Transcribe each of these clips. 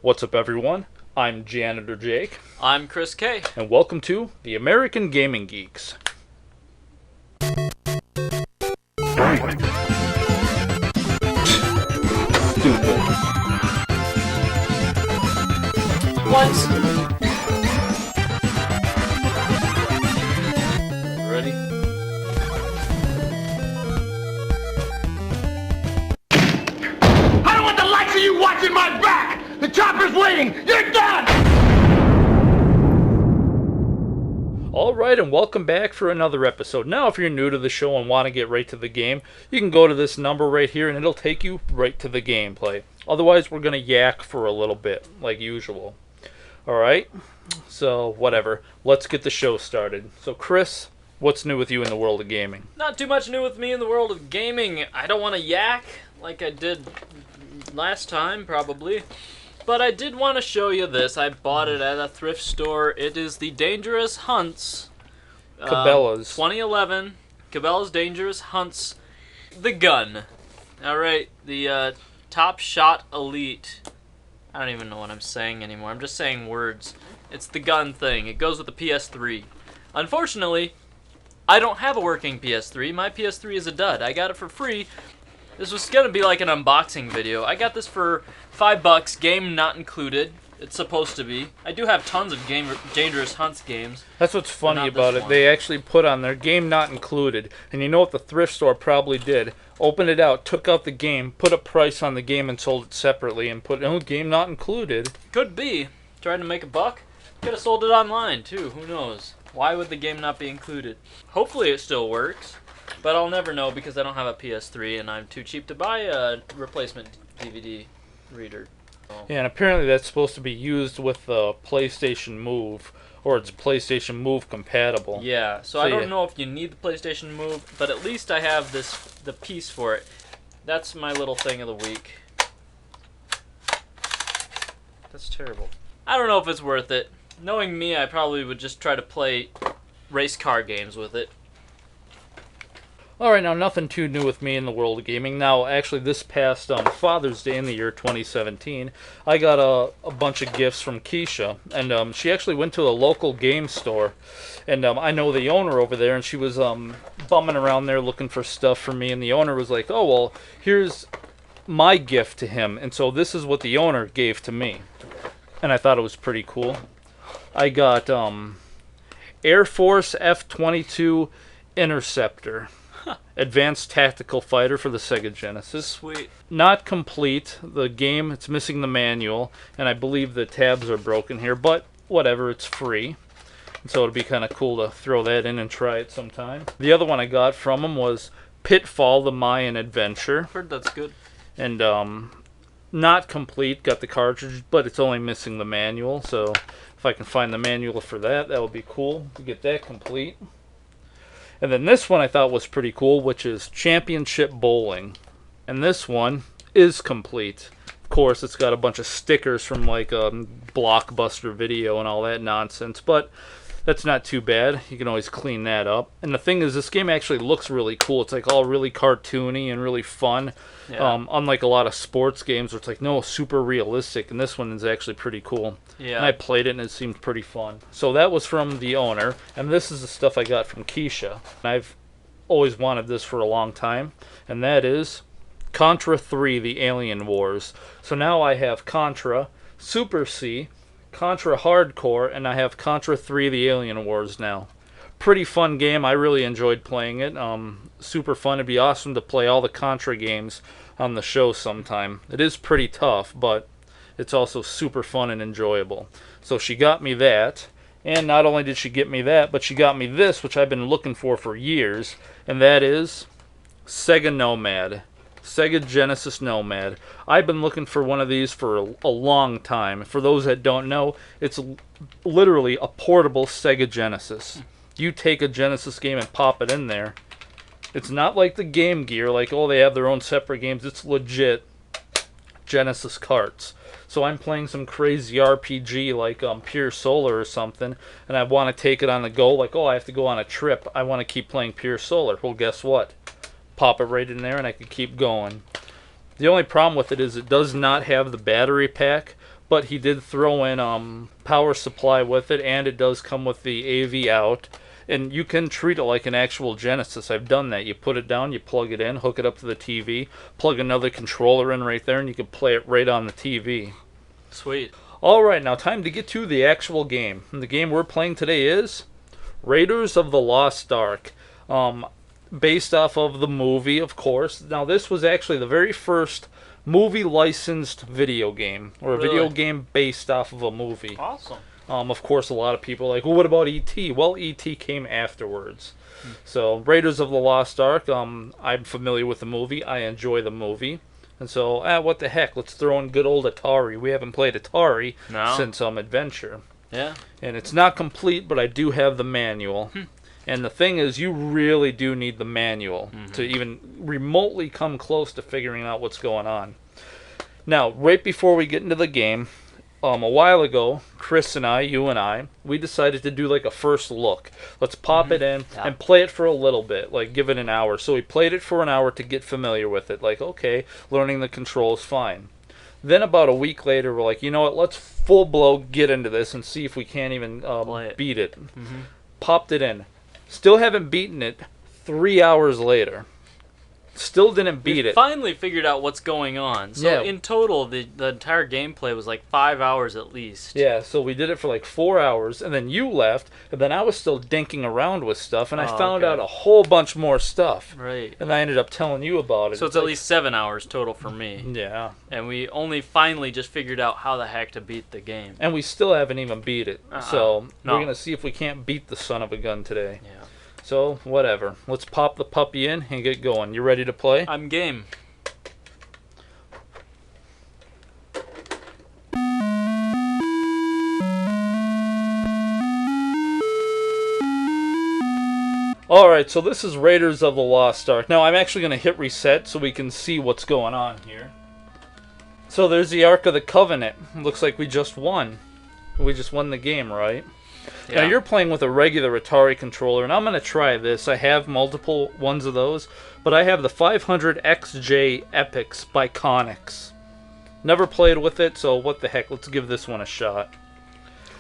What's up, everyone? I'm Janitor Jake. I'm Chris K. And welcome to the American Gaming Geeks. Stupid. What? Ready? I don't want the likes of you watching my back! The chopper's waiting! You're done! Alright, and welcome back for another episode. Now, if you're new to the show and want to get right to the game, you can go to this number right here and it'll take you right to the gameplay. Otherwise, we're going to yak for a little bit, like usual. Alright, so whatever. Let's get the show started. So, Chris, what's new with you in the world of gaming? Not too much new with me in the world of gaming. I don't want to yak like I did last time, probably. But I did want to show you this. I bought it at a thrift store. It is the Dangerous Hunts. Cabela's. 2011. Cabela's Dangerous Hunts. The gun. Alright, the Top Shot Elite. I don't even know what I'm saying anymore. I'm just saying words. It's the gun thing. It goes with the PS3. Unfortunately, I don't have a working PS3. My PS3 is a dud. I got it for free. This was going to be like an unboxing video. I got this for $5, game not included. It's supposed to be. I do have tons of Dangerous Hunts games. That's what's funny about it. They actually put on their game not included. And you know what the thrift store probably did? Opened it out, took out the game, put a price on the game and sold it separately and put, oh, game not included. Could be. Trying to make a buck. Could have sold it online too. Who knows? Why would the game not be included? Hopefully it still works. But I'll never know because I don't have a PS3 and I'm too cheap to buy a replacement DVD reader. Oh. Yeah, and apparently that's supposed to be used with the PlayStation Move, or it's PlayStation Move compatible. Yeah, so I don't know if you need the PlayStation Move, but at least I have the piece for it. That's my little thing of the week. That's terrible. I don't know if it's worth it. Knowing me, I probably would just try to play race car games with it. Alright, now nothing too new with me in the world of gaming. Now, actually, this past Father's Day in the year 2017, I got a bunch of gifts from Keisha, and she actually went to a local game store, and I know the owner over there, and she was bumming around there looking for stuff for me, and the owner was like, oh, well, here's my gift to him, and so this is what the owner gave to me, and I thought it was pretty cool. I got Air Force F-22 Interceptor. Advanced Tactical Fighter for the Sega Genesis. Sweet. Not complete. The game, it's missing the manual, and I believe the tabs are broken here, but whatever, it's free. And so it'll be kind of cool to throw that in and try it sometime. The other one I got from him was Pitfall, the Mayan Adventure. Heard that's good. And not complete, got the cartridge, but it's only missing the manual, so if I can find the manual for that, that would be cool to get that complete. And then this one I thought was pretty cool, which is Championship Bowling. And this one is complete. Of course, it's got a bunch of stickers from like Blockbuster Video and all that nonsense, but that's not too bad. You can always clean that up. And the thing is, this game actually looks really cool. It's like all really cartoony and really fun. Yeah. Unlike a lot of sports games where it's like, no, super realistic. And this one is actually pretty cool. Yeah. And I played it and it seemed pretty fun. So that was from the owner. And this is the stuff I got from Keisha. And I've always wanted this for a long time. And that is Contra 3, The Alien Wars. So now I have Contra, Super C, Contra Hardcore, and I have Contra 3 The Alien Wars now. Pretty fun game. I really enjoyed playing it. Super fun. It'd be awesome to play all the Contra games on the show sometime. It is pretty tough, but it's also super fun and enjoyable. So she got me that, and not only did she get me that, but she got me this, which I've been looking for years, and that is Sega Nomad. Sega Genesis Nomad. I've been looking for one of these for a long time. For those that don't know, it's literally a portable Sega Genesis. You take a Genesis game and pop it in there. It's not like the Game Gear, like, oh, they have their own separate games. It's legit Genesis carts. So I'm playing some crazy RPG like Pure Solar or something, and I want to take it on the go, like, oh, I have to go on a trip. I want to keep playing Pure Solar. Well, guess what? Pop it right in there and I can keep going. The only problem with it is it does not have the battery pack, but he did throw in power supply with it, and it does come with the AV out. And you can treat it like an actual Genesis. I've done that. You put it down, you plug it in, hook it up to the TV, plug another controller in right there, and you can play it right on the TV. Sweet. Alright, now time to get to the actual game. And the game we're playing today is Raiders of the Lost Ark. Based off of the movie, of course. Now, this was actually the very first movie-licensed video game, or a video game based off of a movie. Awesome. Of course, a lot of people are like, well, what about E.T.? Well, E.T. came afterwards. So, Raiders of the Lost Ark, I'm familiar with the movie. I enjoy the movie. And so, what the heck? Let's throw in good old Atari. We haven't played Atari since Adventure. Yeah. And it's not complete, but I do have the manual. And the thing is, you really do need the manual to even remotely come close to figuring out what's going on. Now, right before we get into the game, a while ago, Chris and I, you and I, we decided to do like a first look. Let's pop it in and play it for a little bit, like give it an hour. So we played it for an hour to get familiar with it. Like, okay, learning the controls, fine. Then about a week later, we're like, you know what, let's full blow get into this and see if we can't even beat it. Popped it in. Still haven't beaten it 3 hours later. Still didn't beat it. Finally figured out what's going on. So in total, the entire gameplay was like 5 hours at least. Yeah, so we did it for like 4 hours, and then you left, and then I was still dinking around with stuff, and I found out a whole bunch more stuff. Right. And I ended up telling you about it. So it's at least 7 hours total for me. Yeah. And we only finally just figured out how the heck to beat the game. And we still haven't even beat it. So we're going to see if we can't beat the son of a gun today. Yeah. So, whatever. Let's pop the puppy in and get going. You ready to play? I'm game. Alright, so this is Raiders of the Lost Ark. Now, I'm actually going to hit reset so we can see what's going on here. So, there's the Ark of the Covenant. Looks like we just won. We just won the game, right? Yeah. Now, you're playing with a regular Atari controller, and I'm going to try this. I have multiple ones of those, but I have the 500XJ Epics by Conix. Never played with it, so what the heck, let's give this one a shot.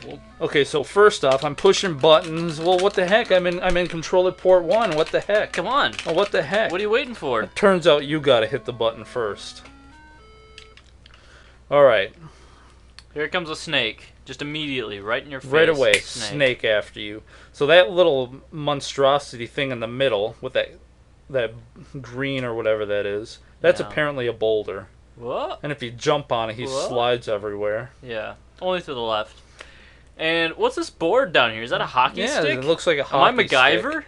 Cool. Okay, so first off, I'm pushing buttons. Well, what the heck? I'm in controller port 1. What the heck? Come on. Oh, what the heck? What are you waiting for? It turns out you got to hit the button first. Alright. Here comes a snake. Just immediately, right in your face. Right away, snake after you. So that little monstrosity thing in the middle with that green or whatever that is, that's apparently a boulder. What? And if you jump on it, he slides everywhere. Yeah, only to the left. And what's this board down here? Is that a hockey stick? Yeah, it looks like a hockey stick. Am I MacGyver?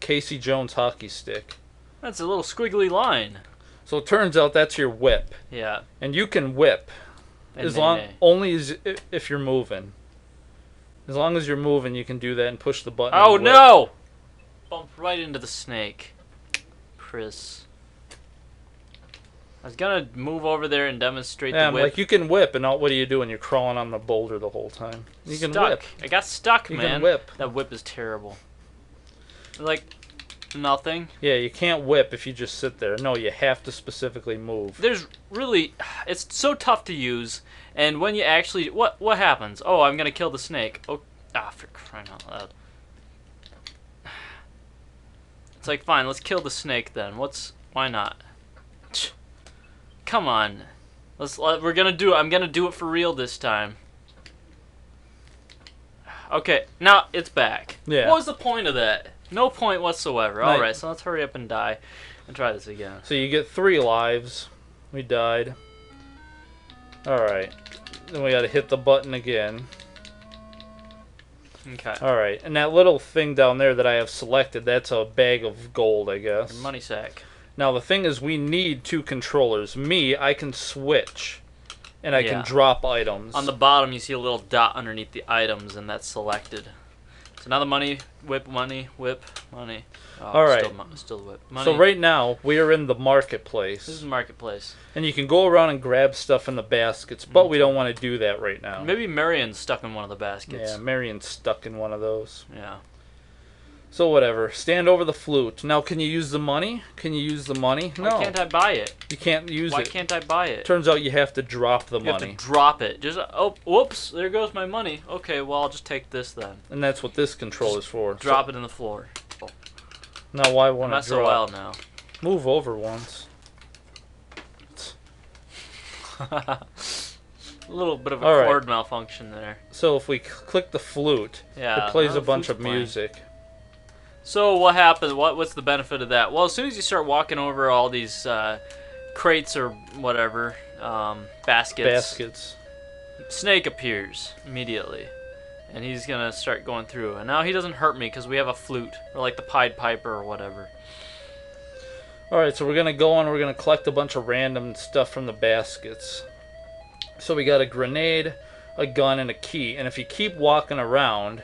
Casey Jones hockey stick. That's a little squiggly line. So it turns out that's your whip. Yeah. And you can whip. Only if you're moving. As long as you're moving, you can do that and push the button. Oh no! Bumped right into the snake. Chris. I was gonna move over there and demonstrate the whip. Like you can whip, and what are you doing? You're crawling on the boulder the whole time. You can whip. I got stuck, man. You can whip. That whip is terrible. Like nothing. Yeah, you can't whip if you just sit there. No, you have to specifically move. There's really, it's so tough to use, and when you actually, what happens? Oh, I'm gonna kill the snake. Oh, for crying out loud. It's like, fine, let's kill the snake then. Why not? Come on. I'm gonna do it for real this time. Okay, now it's back. Yeah. What was the point of that? No point whatsoever. Alright, so let's hurry up and die and try this again. So you get 3 lives. We died. Alright. Then we gotta hit the button again. Okay. Alright, and that little thing down there that I have selected, that's a bag of gold, I guess. Your money sack. Now the thing is, we need 2 controllers. I can switch. And I can drop items. On the bottom, you see a little dot underneath the items, and that's selected. So now the money, whip, money, whip, money. Oh, all right. Still whip. Money. So right now, we are in the marketplace. This is the marketplace. And you can go around and grab stuff in the baskets, but we don't want to do that right now. Maybe Marion's stuck in one of the baskets. Yeah, Marion's stuck in one of those. Yeah. So whatever. Stand over the flute. Now, can you use the money? Can you use the money? No. Why can't I buy it? You can't use Why it. can't I buy it? Turns out you have to drop the You money. have to drop it. Just oh, whoops! There goes my money. Okay, well I'll just take this then. And that's what this control is for. Drop it in the floor. Oh, Now, why want I'm to drop? SOL now. Move over once. A little bit of a All right. chord malfunction there. So if we click the flute, Yeah, it plays oh, a bunch flute's of playing. music. So what happens? What's the benefit of that? Well, as soon as you start walking over all these crates or whatever, baskets, Snake appears immediately, and he's gonna start going through. And now he doesn't hurt me because we have a flute, or like the Pied Piper or whatever. Alright, so we're going to go on, we're going to collect a bunch of random stuff from the baskets. So we got a grenade, a gun, and a key. And if you keep walking around,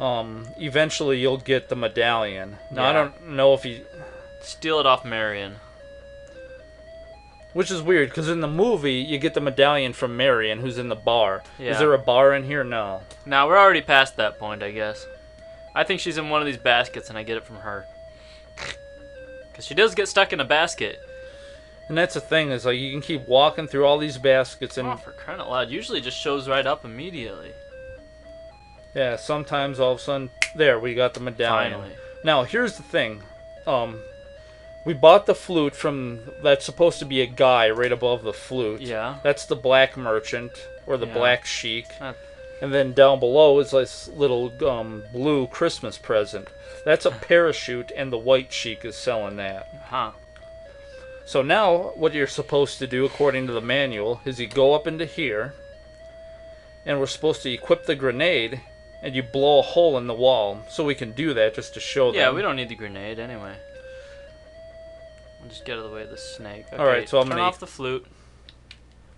eventually you'll get the medallion. Now, I Yeah. don't know if you... Steal it off Marion. Which is weird, because in the movie, you get the medallion from Marion, who's in the bar. Yeah. Is there a bar in here? No. Now we're already past that point, I guess. I think she's in one of these baskets, and I get it from her. Because she does get stuck in a basket. And that's the thing, is like you can keep walking through all these baskets, and Oh, for crying out loud. Usually it just shows right up immediately. yeah, sometimes all of a sudden, there, we got the medallion. Finally. Now, here's the thing. We bought the flute from, that's supposed to be a guy right above the flute. Yeah. That's the black merchant, or the Yeah. black sheik. Uh, And then down below is this little blue Christmas present. That's a parachute, and the white sheik is selling that. Huh. So now, what you're supposed to do, according to the manual, is you go up into here, and we're supposed to equip the grenade, and you blow a hole in the wall. So we can do that just to show them. Yeah, we don't need the grenade anyway. We'll just get out of the way of the snake. Okay, Alright, so I'm turn gonna- off the flute.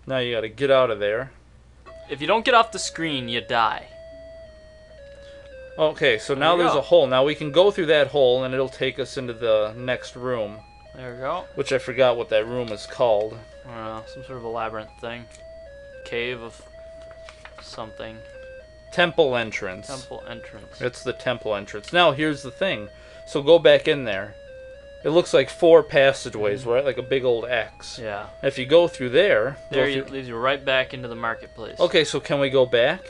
Now you gotta get out of there. If you don't get off the screen, you die. Okay, so There now we there's go. a hole. Now we can go through that hole, and it'll take us into the next room, There we go. which I forgot what that room is called. I don't know, some sort of a labyrinth thing. Cave of something. Temple entrance. Temple entrance. It's the temple entrance. Now here's the thing. So go back in there. It looks like 4 passageways, right? Like a big old X. Yeah. If you go through there... There go you through- leads you right back into the marketplace. Okay, so can we go back?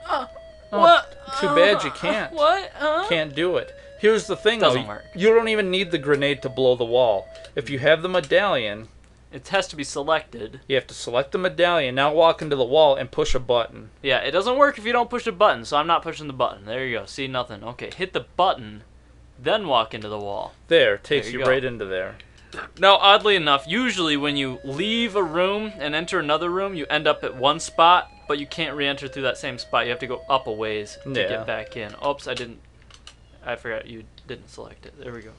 Oh, What? Too bad you can't. What? Can't do it. Here's the thing, Doesn't though. work. You don't even need the grenade to blow the wall. If you have the medallion, It has to be selected. you have to select the medallion, now walk into the wall, and push a button. Yeah, it doesn't work if you don't push the button, so I'm not pushing the button. There you go. See, nothing. Okay, hit the button, then walk into the wall. There, takes There you you go. right into there. Now, oddly enough, usually when you leave a room and enter another room, you end up at one spot, but you can't re-enter through that same spot. You have to go up a ways to Yeah. get back in. Oops, I forgot you didn't select it. There we go.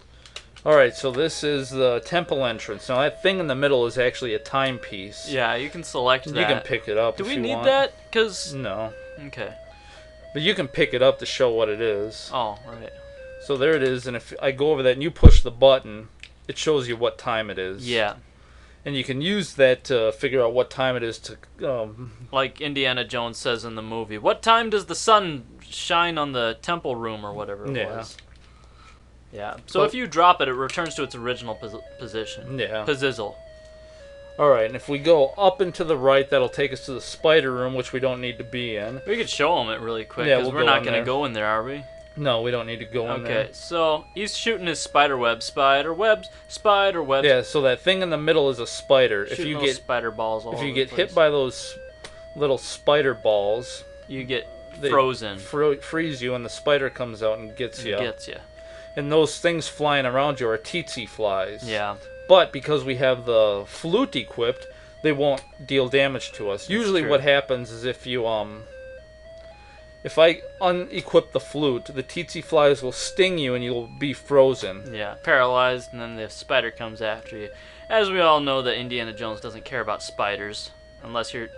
Alright, so this is the temple entrance. Now that thing in the middle is actually a timepiece. Yeah, you can select that. You can pick it up Do if we you need want. that? Because, No. okay. But you can pick it up to show what it is. Oh, right. So there it is, and if I go over that and you push the button, it shows you what time it is. Yeah. And you can use that to figure out what time it is to... Like Indiana Jones says in the movie, what time does the sun shine on the temple room or whatever it Yeah. was? Yeah. So But- if you drop it, it returns to its original position. Yeah. Posizzle. Alright, and if we go up and to the right, that'll take us to the spider room, which we don't need to be in. We could show them it really quick, Yeah, because we'll we're go not in going to there. go in there, are we? No, we don't need to go in there. Okay, so he's shooting his spider webs. Spider webs. Spider webs. Yeah, so that thing in the middle is a spider. Shooting if you those get spider balls all if over you the get place. hit by those little spider balls, you get they frozen. freeze you, and the spider comes out and gets you. Gets you. And those things flying around you are tsetse flies. Yeah. But because we have the flute equipped, they won't deal damage to us. Usually true. what happens is if you if I unequip the flute, the tsetse flies will sting you and you'll be frozen. Yeah, paralyzed, and then the spider comes after you. As we all know, that Indiana Jones doesn't care about spiders, unless you're,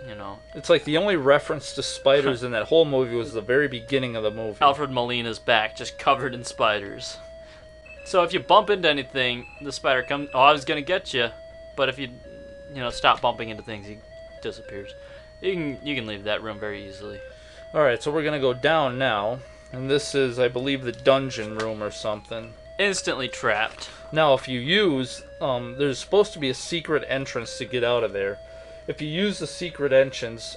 It's like the only reference to spiders in that whole movie was the very beginning of the movie. Alfred Molina's back, just covered in spiders. So if you bump into anything, the spider comes. Oh, I was gonna get you, but if you, stop bumping into things, he disappears. You can leave that room very easily. Alright, so we're going to go down now, And this is, I believe, the dungeon room or something. Instantly trapped. Now, if you use, there's supposed to be a secret entrance to get out of there. If you use the secret entrance,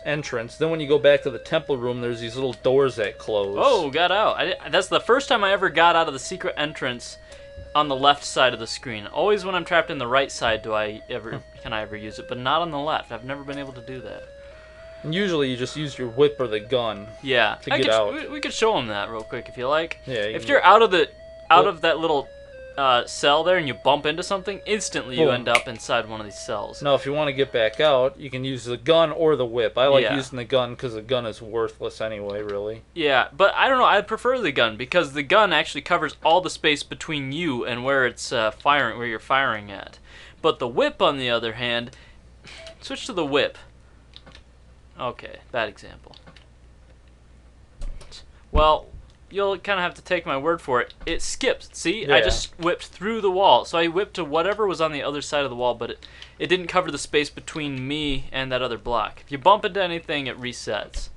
then when you go back to the temple room, there's these little doors that close. Oh, got out. That's the first time I ever got out of the secret entrance on the left side of the screen. Always when I'm trapped in the right side can I ever use it, but not on the left. I've never been able to do that. And usually you just use your whip or the gun. Yeah, to get out. We could show them that real quick if you like. Yeah. If you're out of that little cell there and you bump into something, instantly you end up inside one of these cells. Now, if you want to get back out, you can use the gun or the whip. I like Yeah. using the gun because the gun is worthless anyway, really. Yeah, but I don't know. I prefer the gun because the gun actually covers all the space between you and where it's firing, where you're firing at. But the whip, on the other hand, switch to the whip. Okay, bad example. Well, you'll kind of have to take my word for it. It skipped. See, I Yeah. just whipped through the wall. So I whipped to whatever was on the other side of the wall, but it didn't cover the space between me and that other block. If you bump into anything, it resets.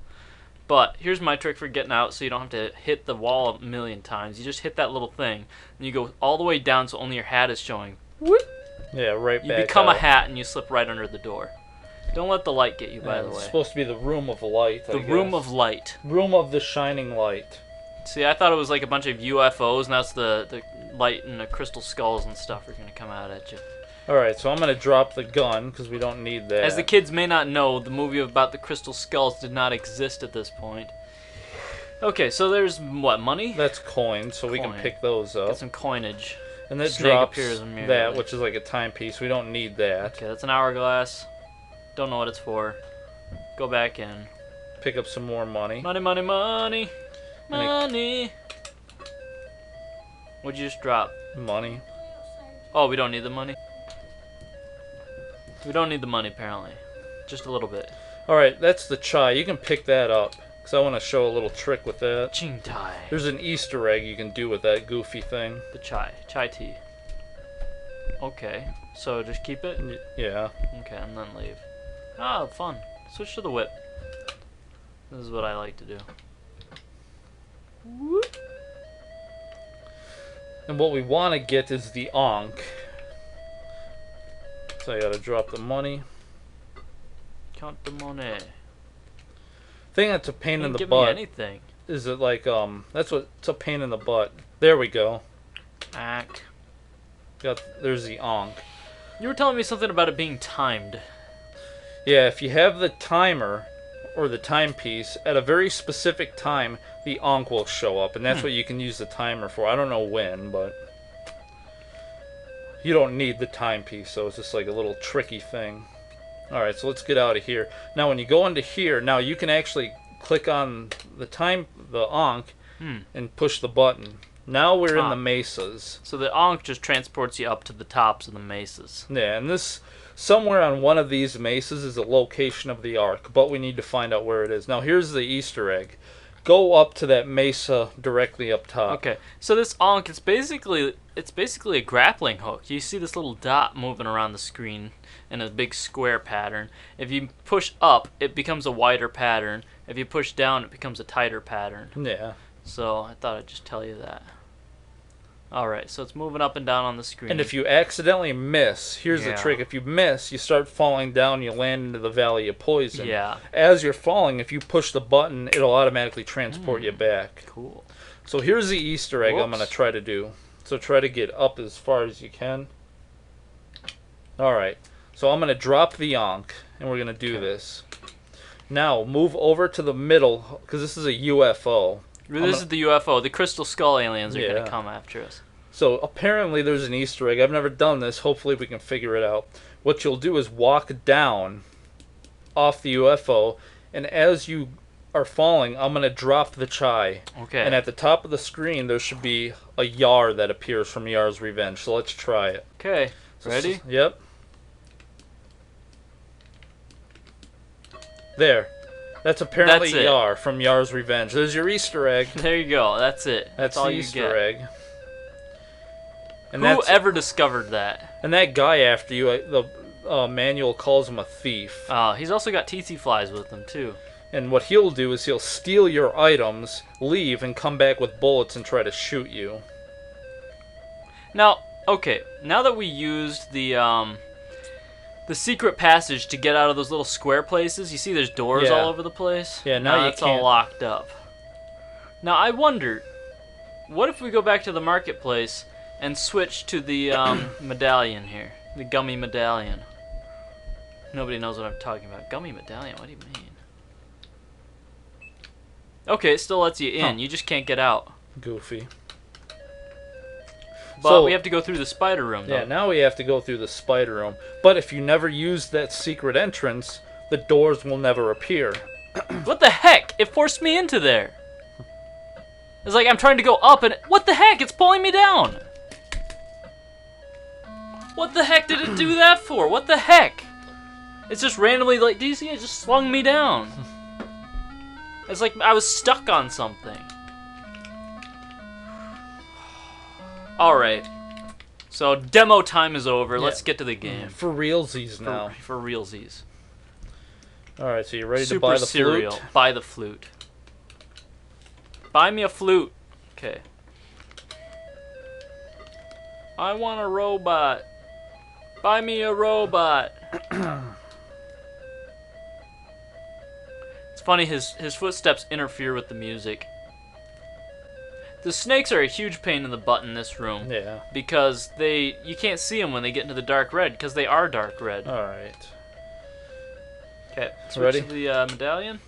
But here's my trick for getting out so you don't have to hit the wall a million times. You just hit that little thing, and you go all the way down so only your hat is showing. Whoop. Yeah, right You back become out. a hat, and you slip right under the door. Don't let the light get you, by the It's way. supposed to be the room of light, I The guess. room of light. Room of the shining light. See, I thought it was like a bunch of UFOs, and that's the light and the crystal skulls and stuff are going to come out at you. Alright, so I'm going to drop the gun because we don't need that. As the kids may not know, the movie about the crystal skulls did not exist at this point. Okay, so there's, what, money? That's coins, so we can Coin. pick those up. Get some coinage. And that Snake drops appears immediately. that, which is like a timepiece. We don't need that. Okay, that's an hourglass. Don't know what it's for. Go back in. Pick up some more money. Money, money, money. Money. What'd you just drop? Money. Oh, we don't need the money? We don't need the money, apparently. Just a little bit. Alright, that's the chai. You can pick that up. Because I want to show a little trick with that. Ching Tai. There's an Easter egg you can do with that goofy thing. The chai. Chai tea. Okay. So just keep it? Yeah. Okay, and then leave. Ah, fun. Switch to the whip. This is what I like to do. Whoop. And what we want to get is the Ankh. So I gotta drop the money. Count the money. Thing that's a pain in Didn't the give butt me anything. is it like that's what it's a pain in the butt. There we go. Ack. There's the Ankh. You were telling me something about it being timed. Yeah, if you have the timer or the timepiece at a very specific time, the Ankh will show up, and that's what you can use the timer for. I don't know when, but you don't need the timepiece, so it's just like a little tricky thing. Alright, so let's get out of here. Now when you go into here, now you can actually click on the Ankh, and push the button. Now we're in the mesas. So the Ankh just transports you up to the tops of the mesas. Yeah, and this, somewhere on one of these mesas is a location of the Ark, but we need to find out where it is. Now here's the Easter egg. Go up to that mesa directly up top. Okay, so this Ankh, it's basically a grappling hook. You see this little dot moving around the screen in a big square pattern. If you push up, it becomes a wider pattern. If you push down, it becomes a tighter pattern. Yeah. So I thought I'd just tell you that. Alright, so it's moving up and down on the screen. And if you accidentally miss, here's the trick. If you miss, you start falling down, you land into the Valley of Poison. Yeah. As you're falling, if you push the button, it'll automatically transport you back. Cool. So here's the Easter egg I'm going to Whoops. try to do. So try to get up as far as you can. Alright. So I'm going to drop the Ankh, and we're going to do this. Now, move over to the middle, because this is a UFO. This is the UFO. The crystal skull aliens are going Yeah. to come after us. So apparently there's an Easter egg. I've never done this. Hopefully we can figure it out. What you'll do is walk down off the UFO, and as you are falling, I'm going to drop the chai. Okay. And at the top of the screen, there should be a Yar that appears from Yar's Revenge. So let's try it. Okay. Ready? Yep. There. That's apparently That's it. Yar from Yar's Revenge. There's your Easter egg. There you go. That's it. That's all the you Easter get. egg. And Who ever discovered that? And that guy after you, the manual calls him a thief. He's also got TT flies with him too. And what he'll do is he'll steal your items, leave, and come back with bullets and try to shoot you. Now, okay, now that we used the secret passage to get out of those little square places, you see there's doors Yeah. all over the place? Yeah, now you it's all can't- locked up. Now, I wonder, what if we go back to the marketplace and switch to the medallion here? The gummy medallion. Nobody knows what I'm talking about. Gummy medallion, what do you mean? Okay, it still lets you in, Huh. you just can't get out. Goofy. But So- we have to go through the spider room, though. Yeah, now we have to go through the spider room. But if you never use that secret entrance, the doors will never appear. What the heck? It forced me into there. It's like I'm trying to go up and what the heck? It's pulling me down. What the heck did it do that for? What the heck? It's just randomly like, do you see? It just slung me down. It's like I was stuck on something. Alright. So demo time is over. Let's get to the game. For realsies now. For realsies. Alright, so you're ready to Super buy the cereal. flute? Buy the flute. Buy me a flute. Okay. I want a robot. Buy me a robot. It's funny, his footsteps interfere with the music. The snakes are a huge pain in the butt in this room. Yeah. Because you can't see them when they get into the dark red, because they are dark red. Alright. Okay, switch Ready? to the medallion.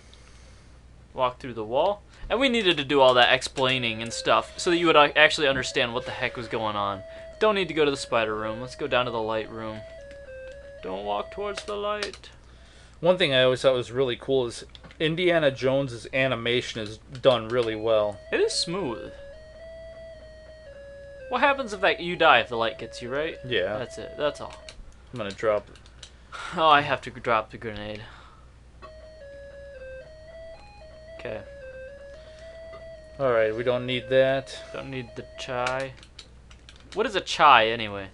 Walk through the wall. And we needed to do all that explaining and stuff so that you would actually understand what the heck was going on. Don't need to go to the spider room. Let's go down to the light room. Don't walk towards the light. One thing I always thought was really cool is Indiana Jones's animation is done really well. It is smooth. What happens if you die if the light gets you, right? Yeah. That's it. That's all. I'm gonna drop it. Oh, I have to drop the grenade. Okay. Alright, we don't need that. Don't need the chai. What is a chai, anyway?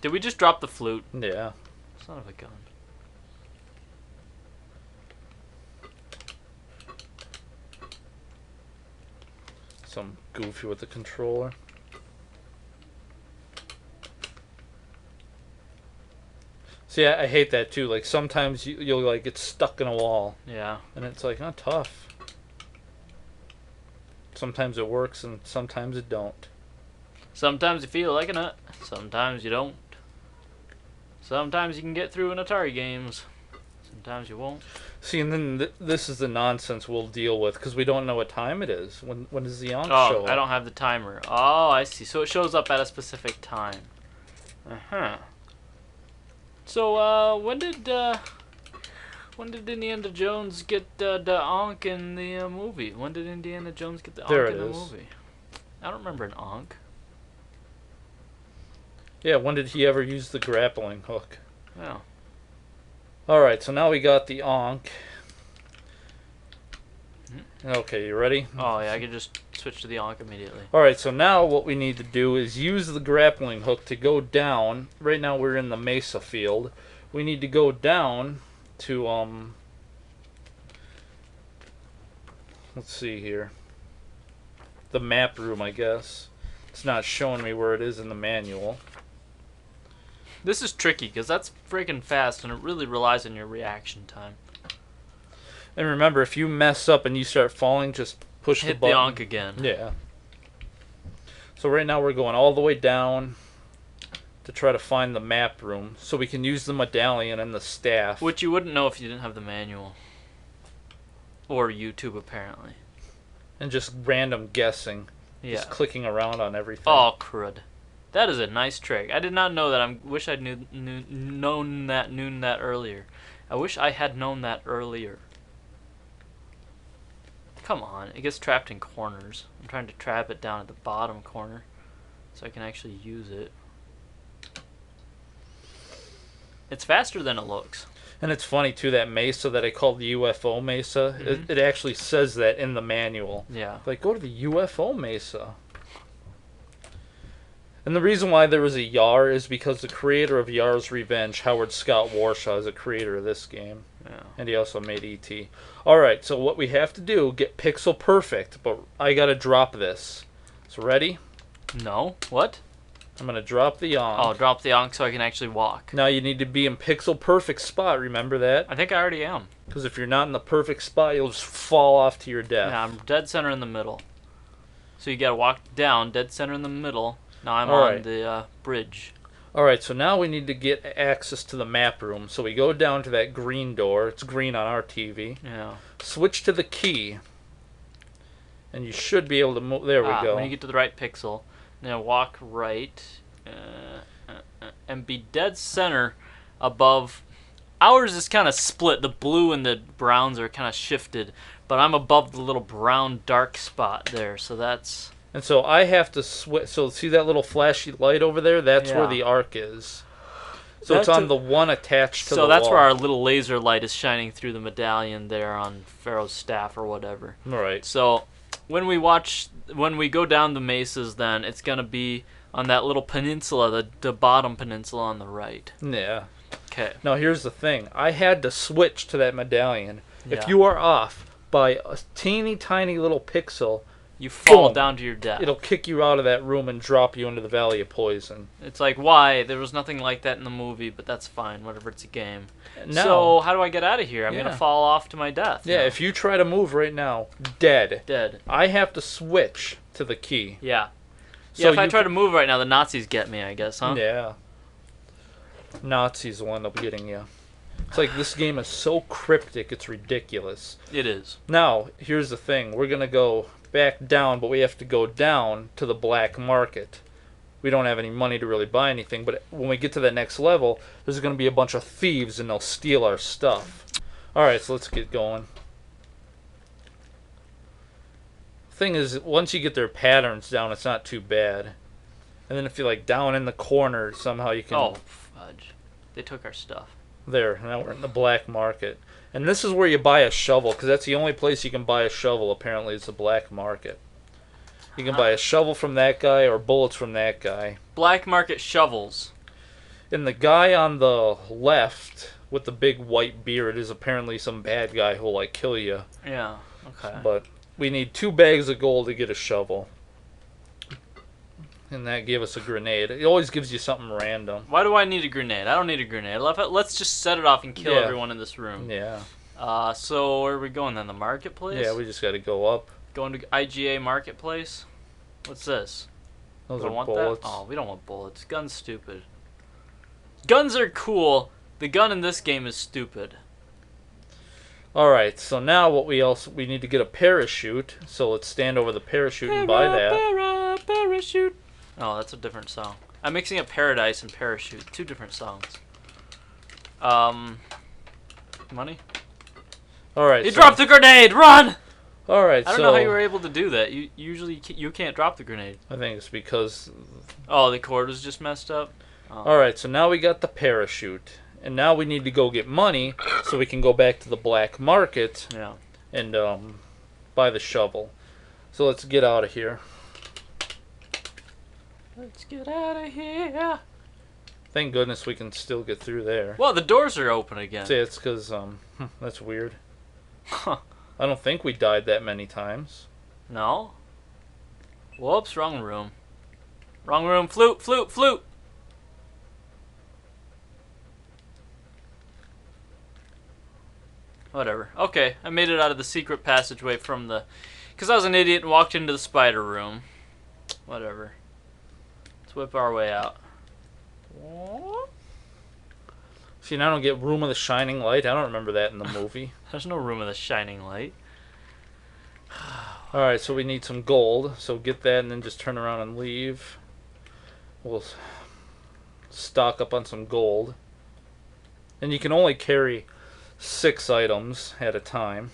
Did we just drop the flute? Yeah. Son of a gun. Some goofy with the controller. See, I hate that too. Like sometimes you'll like get stuck in a wall, Yeah. and it's like, oh, tough. Sometimes it works, and sometimes it don't. Sometimes you feel like a nut. Sometimes you don't. Sometimes you can get through in Atari games. Sometimes you won't. See, and then this is the nonsense we'll deal with because we don't know what time it is. When does the Yonk show Oh, up? I don't have the timer. Oh, I see. So it shows up at a specific time. Uh-huh. So, when did Indiana Jones get the Ankh in the movie? When did Indiana Jones get the There Ankh it in the is. movie? I don't remember an Ankh. Yeah, when did he ever use the grappling hook? Yeah. Alright, so now we got the Ankh. Okay, you ready? Oh, yeah, I could just switch to the Ankh immediately. Alright, so now what we need to do is use the grappling hook to go down. Right now we're in the Mesa field. We need to go down to, let's see here. The map room, I guess. It's not showing me where it is in the manual. This is tricky, because that's freaking fast, and it really relies on your reaction time. And remember, if you mess up and you start falling, just push the Hit button. the Ankh again. Yeah. So right now we're going all the way down to try to find the map room so we can use the medallion and the staff. Which you wouldn't know if you didn't have the manual. Or YouTube, apparently. And just random guessing. Yeah. Just clicking around on everything. Oh, crud. That is a nice trick. I did not know that. I wish I'd known that earlier. I wish I had known that earlier. Come on, it gets trapped in corners. I'm trying to trap it down at the bottom corner so I can actually use it. It's faster than it looks. And it's funny too, that mesa that I called the UFO mesa, it actually says that in the manual. Yeah. Like, go to the UFO mesa. And the reason why there was a Yar is because the creator of Yar's Revenge, Howard Scott Warshaw, is a creator of this game. Yeah. And he also made E.T. Alright, so what we have to do, get pixel perfect, but I gotta drop this. So ready? No. What? I'm gonna drop the Yonk. Oh, drop the Ankh so I can actually walk. Now you need to be in pixel perfect spot, remember that? I think I already am. Because if you're not in the perfect spot, you'll just fall off to your death. Yeah, I'm dead center in the middle. So you gotta walk down, dead center in the middle. Now I'm All on right. the bridge. Alright, so now we need to get access to the map room. So we go down to that green door. It's green on our TV. Yeah. Switch to the key. And you should be able to move. There we go. When you get to the right pixel, now walk right. And be dead center above. Ours is kind of split. The blue and the browns are kind of shifted. But I'm above the little brown dark spot there. So that's... And so I have to switch. So see that little flashy light over there? That's where Yeah. the arc is. So That's it's on the one attached to the So that's wall. where our little laser light is shining through the medallion there on Pharaoh's staff or whatever. Alright. So when we go down the mesas, then it's gonna be on that little peninsula, the bottom peninsula on the right. Yeah. Okay. Now here's the thing. I had to switch to that medallion. Yeah. If you are off by a teeny tiny little pixel, You fall Boom. down to your death. it'll kick you out of that room and drop you into the Valley of Poison. It's like, why? There was nothing like that in the movie, but that's fine. Whatever, it's a game. No. So how do I get out of here? I'm Yeah. gonna fall off to my death. Yeah, now. if you try to move right now, dead. Dead. I have to switch to the key. Yeah. So Yeah, if I you try to move right now, the Nazis get me, I guess, huh? Yeah. Nazis will end up getting you. It's like this game is so cryptic, it's ridiculous. It is. Now, here's the thing. We're going to go back down, but we have to go down to the black market. We don't have any money to really buy anything, but when we get to the next level, there's going to be a bunch of thieves and they'll steal our stuff. Alright, so let's get going. Thing is, once you get their patterns down, it's not too bad. And then if you're like down in the corner, somehow you can... Oh, fudge. They took our stuff. There, now we're in the black market. And this is where you buy a shovel, because that's the only place you can buy a shovel, apparently, is the black market. You can buy a shovel from that guy or bullets from that guy. Black market shovels. And the guy on the left with the big white beard is apparently some bad guy who'll, like, kill you. Yeah, okay. But we need 2 bags of gold to get a shovel. And that gave us a grenade. It always gives you something random. Why do I need a grenade? I don't need a grenade. Let's just set it off and kill Yeah. everyone in this room. Yeah. So where are we going then? The marketplace? Yeah, we just got to go up. Going to IGA marketplace? What's this? Those We are don't want bullets. that? Oh, we don't want bullets. Guns stupid. Guns are cool. The gun in this game is stupid. Alright, so now what we need to get a parachute. So let's stand over the parachute and buy that. Parachute. Oh, that's a different song. I'm mixing up Paradise and Parachute. 2 different songs. Money? Alright. You dropped the grenade! Run! Alright, I don't know how you were able to do that. You usually you can't drop the grenade. I think it's because... Oh, the cord was just messed up? Oh. Alright, so now we got the parachute. And now we need to go get money so we can go back to the black market Yeah. and buy the shovel. So let's get out of here. Let's get out of here. Thank goodness we can still get through there. Well, the doors are open again. See, it's because, that's weird. Huh. I don't think we died that many times. No? Whoops, wrong room. Wrong room. Flute, flute, flute! Whatever. Okay, I made it out of the secret passageway from the... Because I was an idiot and walked into the spider room. Whatever. Let's whip our way out. See, now I don't get Room of the Shining Light. I don't remember that in the movie. There's no room in the shining light. Alright, so we need some gold. So get that and then just turn around and leave. We'll stock up on some gold. And you can only carry 6 items at a time.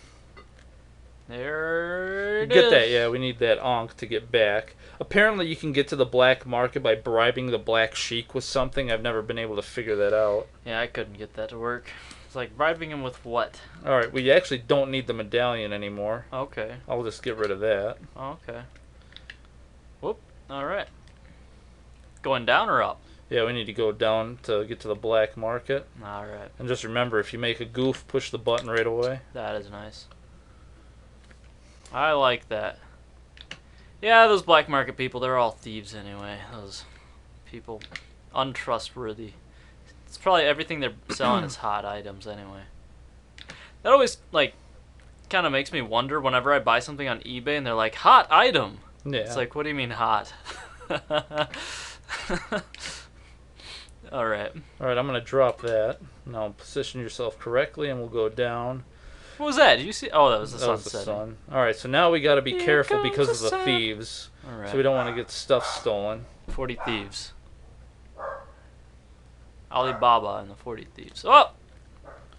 There it Get is. that, yeah, we need that Ankh to get back. Apparently you can get to the black market by bribing the black sheik with something. I've never been able to figure that out. Yeah, I couldn't get that to work. It's like bribing him with what? Alright, we actually don't need the medallion anymore. Okay. I'll just get rid of that. Okay. Whoop. Alright. Going down or up? Yeah, we need to go down to get to the black market. Alright. And just remember, if you make a goof, push the button right away. That is nice. I like that. Yeah, those black market people, they're all thieves anyway. Those people, untrustworthy. It's probably everything they're selling is hot items anyway. That always, like, kind of makes me wonder whenever I buy something on eBay and they're like, hot item. Yeah. It's like, what do you mean hot? Alright. Alright, I'm going to drop that. Now position yourself correctly and we'll go down. What was that? Did you see? Oh, that was the That sun was the setting. sun. Alright, so now we got to be Here careful comes because the of the sun. thieves. Alright. So we don't want to get stuff stolen. 40 thieves. Alibaba and the 40 thieves. Oh!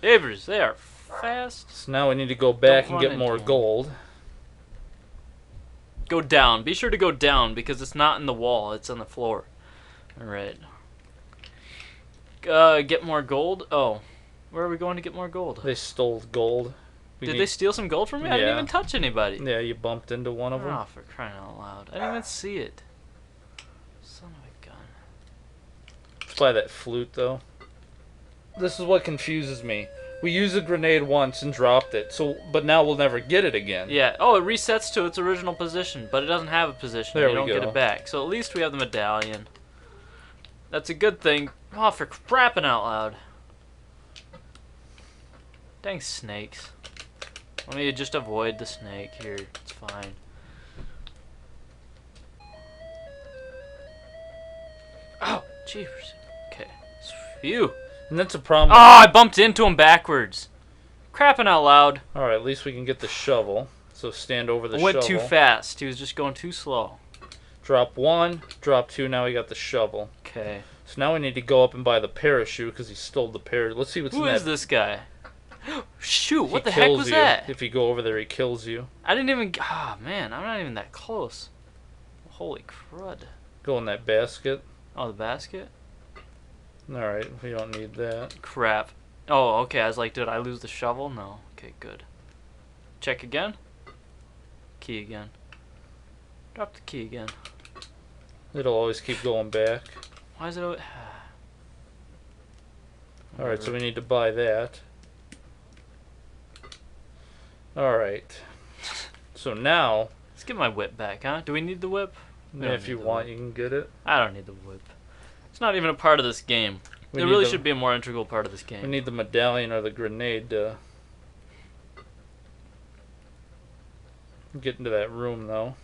Neighbors, they are fast. So now we need to go back Don't and run get more into 'em. gold. Go down. Be sure to go down because it's not in the wall. It's on the floor. Alright. Get more gold? Oh. Where are we going to get more gold? They stole gold. Did they steal some gold from me? I didn't Yeah. even touch anybody. Yeah, you bumped into one of them. Oh, for crying out loud. I didn't even see it. Son of a gun. Let's buy that flute, though. This is what confuses me. We used a grenade once and dropped it, but now we'll never get it again. Yeah. Oh, it resets to its original position, but it doesn't have a position. There you we don't get go. it back. So at least we have the medallion. That's a good thing. Oh, for crapping out loud. Dang snakes. Let me just avoid the snake here. It's fine. Oh, jeepers. Okay. Phew. And that's a problem. Oh, I bumped into him backwards. Crapping out loud. Alright, at least we can get the shovel. So stand over the I went shovel. too fast. He was just going too slow. Drop one, drop two, now we got the shovel. Okay. So now we need to go up and buy the parachute because he stole the parachute. Let's see what's Who in is that. this guy? Shoot, what He the heck kills was you. that? If you go over there, he kills you. I didn't even... Ah, man, I'm not even that close. Holy crud. Go in that basket. Oh, the basket? Alright, we don't need that. Crap. Oh, okay, I was like, did I lose the shovel? No. Okay, good. Check again? Key again. Drop the key again. It'll always keep going back. Why is it... always... Alright, so we need to buy that. Alright. So now, Let's get my whip back, huh? Do we need the whip? We don't if you need the want, whip. you can get it. I don't need the whip. It's not even a part of this game. We It need really the- should be a more integral part of this We game. need the medallion or the grenade to get into that room, though.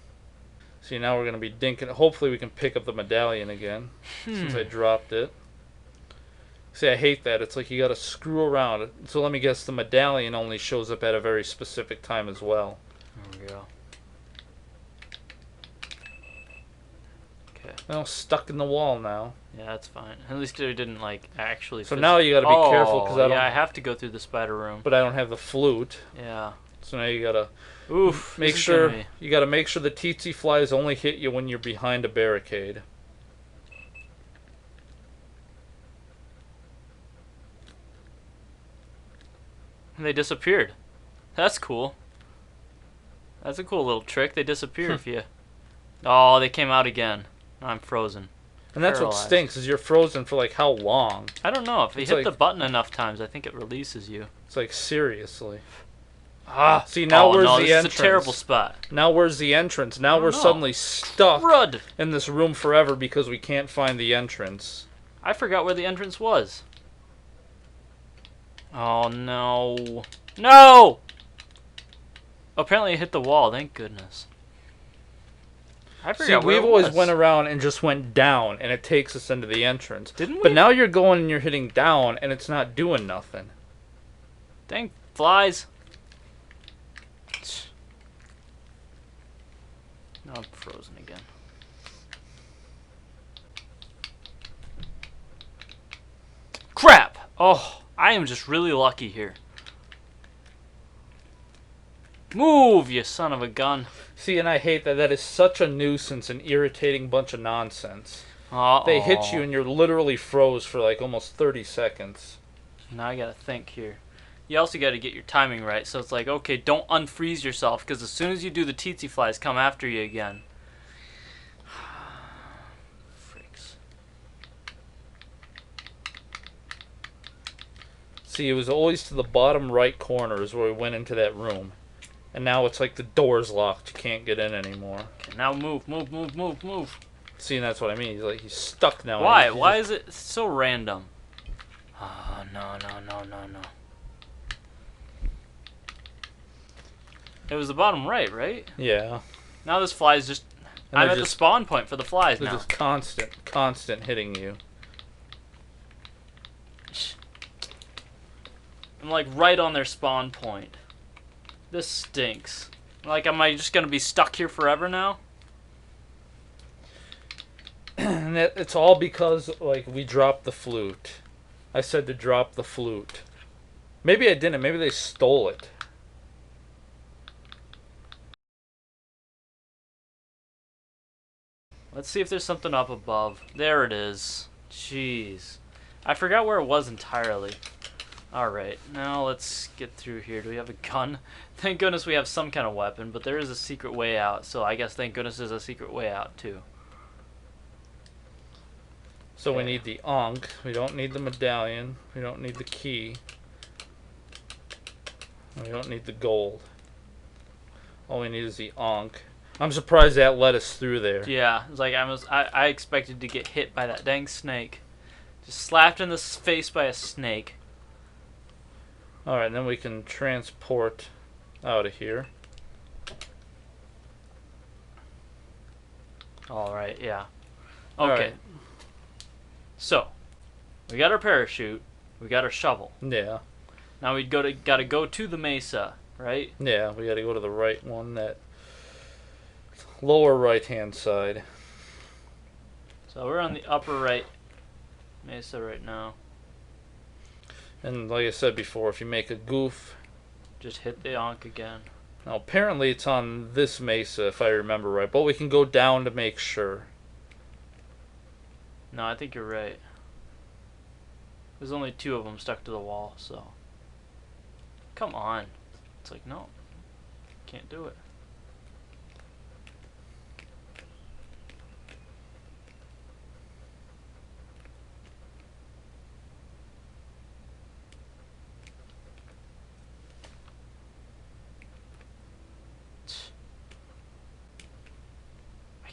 See, now we're going to be dinking. Hopefully we can pick up the medallion again, since I dropped it. See, I hate that. It's like you got to screw around. So let me guess, the medallion only shows up at a very specific time as well. There we go. Okay. Well, stuck in the wall now. Yeah, that's fine. At least it didn't, like, actually... So now you got to be careful, because I don't. yeah, I have to go through the spider room. But I don't have the flute. Yeah. So now you got to Oof. make this is sure gonna be- you got to make sure the tsetse flies only hit you when you're behind a barricade. They disappeared. That's cool. That's a cool little trick. They disappear if you... Oh, they came out again. I'm frozen. And that's what Paralyzed. stinks, is you're frozen for like how long? I don't know. If you It's hit like- the button enough times, I think it releases you. It's like, seriously. Ah, See, now where's no, the this entrance? is a terrible spot. Now where's the entrance? Now we're know. suddenly stuck Crud. in this room forever because we can't find the entrance. I forgot where the entrance was. Oh, no. No! Apparently it hit the wall. Thank goodness. I See, forgot where we've it always was. went around and just went down, and it takes us into the entrance. Didn't we? But now you're going and you're hitting down, and it's not doing nothing. Dang flies. Now I'm frozen again. Crap! Oh, I am just really lucky here. Move, you son of a gun. See, and I hate that. That is such a nuisance and irritating bunch of nonsense. Uh-oh. They hit you and you're literally froze for like almost 30 seconds. Now I gotta think here. You also gotta get your timing right, so it's like, okay, don't unfreeze yourself, because as soon as you do, the tsetse flies come after you again. Freaks. See, it was always to the bottom right corner is where we went into that room. And now it's like the door's locked. You can't get in anymore. Okay, now move. See, and that's what I mean. He's stuck now. Why? Why is it so random? Oh, no. It was the bottom right? Yeah. Now this fly's just... I'm at the spawn point for the flies they're now. just constant hitting you. I'm like right on their spawn point. This stinks. Like, am I just gonna be stuck here forever now? And it's all because, like, we dropped the flute. I said to drop the flute. Maybe I didn't. Maybe they stole it. Let's see if there's something up above. There it is. Jeez. I forgot where it was entirely. Alright, now let's get through here. Do we have a gun? Thank goodness we have some kind of weapon, but there is a secret way out, so I guess thank goodness there's a secret way out, too. So we need the Ankh. We don't need the medallion. We don't need the key. We don't need the gold. All we need is the Ankh. I'm surprised that let us through there. Yeah, it's like I expected to get hit by that dang snake. Just slapped in the face by a snake. Alright, then we can transport out of here. Alright, yeah. Okay. Alright. So, we got our parachute. We got our shovel. Yeah. Now we gotta go to the mesa, right? Yeah, we gotta go to the right one, that lower right-hand side. So we're on the upper right mesa right now. And like I said before, if you make a goof... Just hit the Ankh again. Now, apparently it's on this mesa, if I remember right. But we can go down to make sure. No, I think you're right. There's only 2 of them stuck to the wall, so... Come on. It's like, no. Can't do it.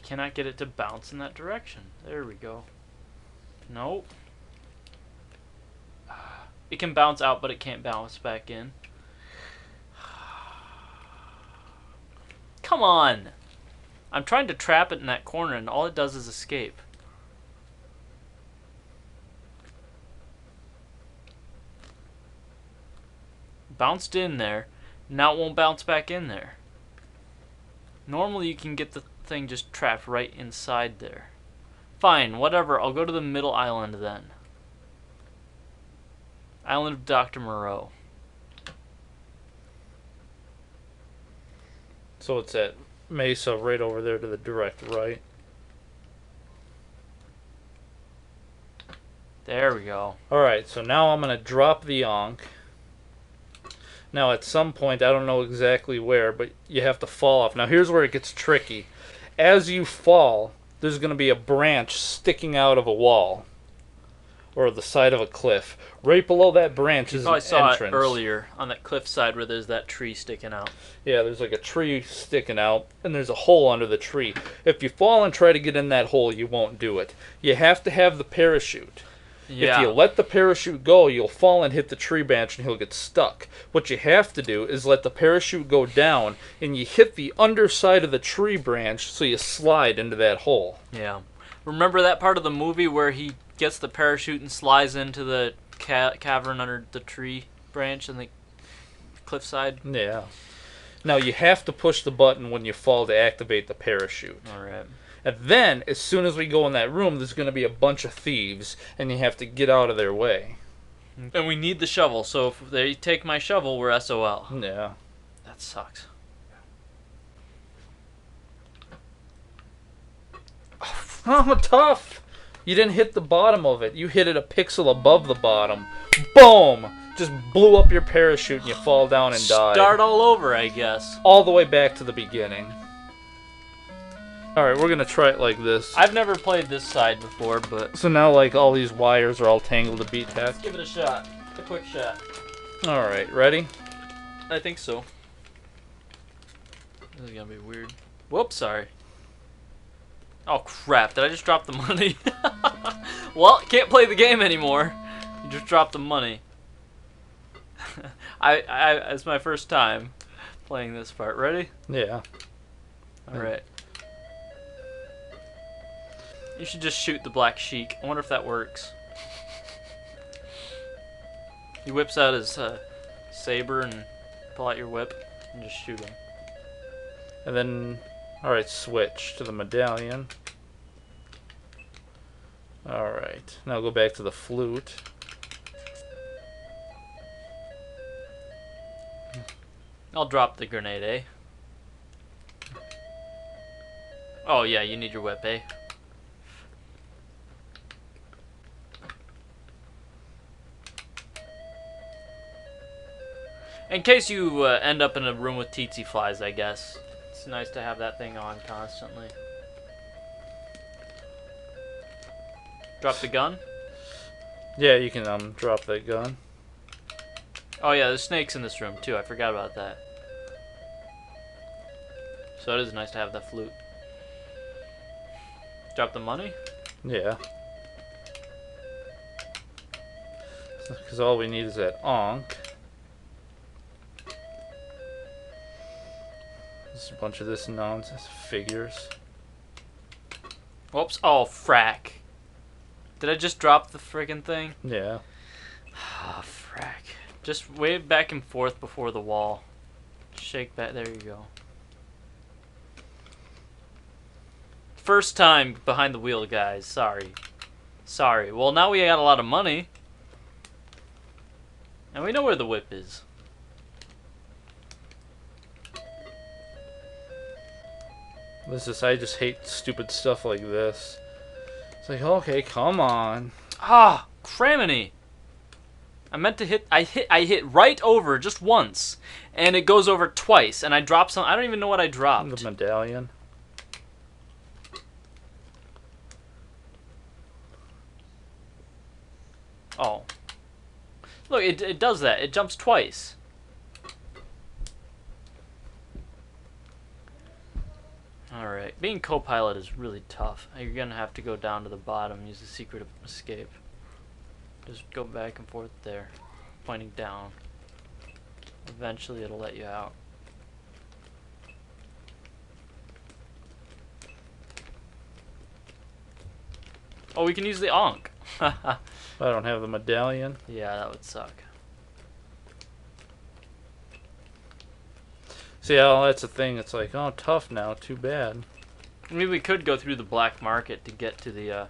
Cannot get it to bounce in that direction. There we go. Nope. It can bounce out, but it can't bounce back in. Come on! I'm trying to trap it in that corner, and all it does is escape. Bounced in there. Now it won't bounce back in there. Normally you can get the thing just trapped right inside there. Fine, whatever. I'll go to the middle island then. Island of Dr. Moreau. So it's at mesa right over there to the direct right. There we go. Alright, so now I'm going to drop the Ankh. Now at some point, I don't know exactly where, but you have to fall off. Now here's where it gets tricky. As you fall, there's going to be a branch sticking out of a wall. Or the side of a cliff. Right below that branch is an entrance. You probably saw it earlier on that cliff side where there's that tree sticking out. Yeah, there's like a tree sticking out, and there's a hole under the tree. If you fall and try to get in that hole, you won't do it. You have to have the parachute. Yeah. If you let the parachute go, you'll fall and hit the tree branch and he'll get stuck. What you have to do is let the parachute go down and you hit the underside of the tree branch so you slide into that hole. Yeah. Remember that part of the movie where he gets the parachute and slides into the cavern under the tree branch and the cliffside? Yeah. Now you have to push the button when you fall to activate the parachute. Alright. And then, as soon as we go in that room, there's going to be a bunch of thieves, and you have to get out of their way. And we need the shovel, so if they take my shovel, we're SOL. Yeah. That sucks. Oh, tough! You didn't hit the bottom of it. You hit it a pixel above the bottom. Boom! Just blew up your parachute, and you fall down and die. Start all over, I guess. All the way back to the beginning. Alright, we're gonna try it like this. I've never played this side before, but... So now, like, all these wires are all tangled to beat heck. Let's give it a shot. A quick shot. Alright, ready? I think so. This is gonna be weird. Whoops, sorry. Oh crap, did I just drop the money? Well, can't play the game anymore. You just dropped the money. It's my first time playing this part. Ready? Yeah. Alright. You should just shoot the black sheik. I wonder if that works. He whips out his saber and pull out your whip and just shoot him. And then, alright, switch to the medallion. Alright, now go back to the flute. I'll drop the grenade, eh? Oh yeah, you need your whip, eh? In case you end up in a room with tsetse flies, I guess. It's nice to have that thing on constantly. Drop the gun? Yeah, you can drop that gun. Oh yeah, there's snakes in this room too. I forgot about that. So it is nice to have that flute. Drop the money? Yeah. Because all we need is that Ankh. There's a bunch of this nonsense. Figures. Whoops. Oh, frack. Did I just drop the friggin' thing? Yeah. Ah, frack. Just wave back and forth before the wall. Shake back. There you go. First time behind the wheel, guys. Sorry. Sorry. Well, now we got a lot of money. And we know where the whip is. I just hate stupid stuff like this. It's like, okay, come on. Ah, craminy. I meant to hit. I hit right over just once, and it goes over twice, and I dropped some. I don't even know what I dropped. The medallion. Oh. Look, it does that. It jumps twice. Alright. Being co-pilot is really tough. You're gonna have to go down to the bottom and use the secret escape. Just go back and forth there. Pointing down. Eventually it'll let you out. Oh, we can use the Ankh. I don't have the medallion. Yeah, that would suck. See, oh, that's the thing. It's like, oh, tough now. Too bad. I mean, we could go through the black market to get to the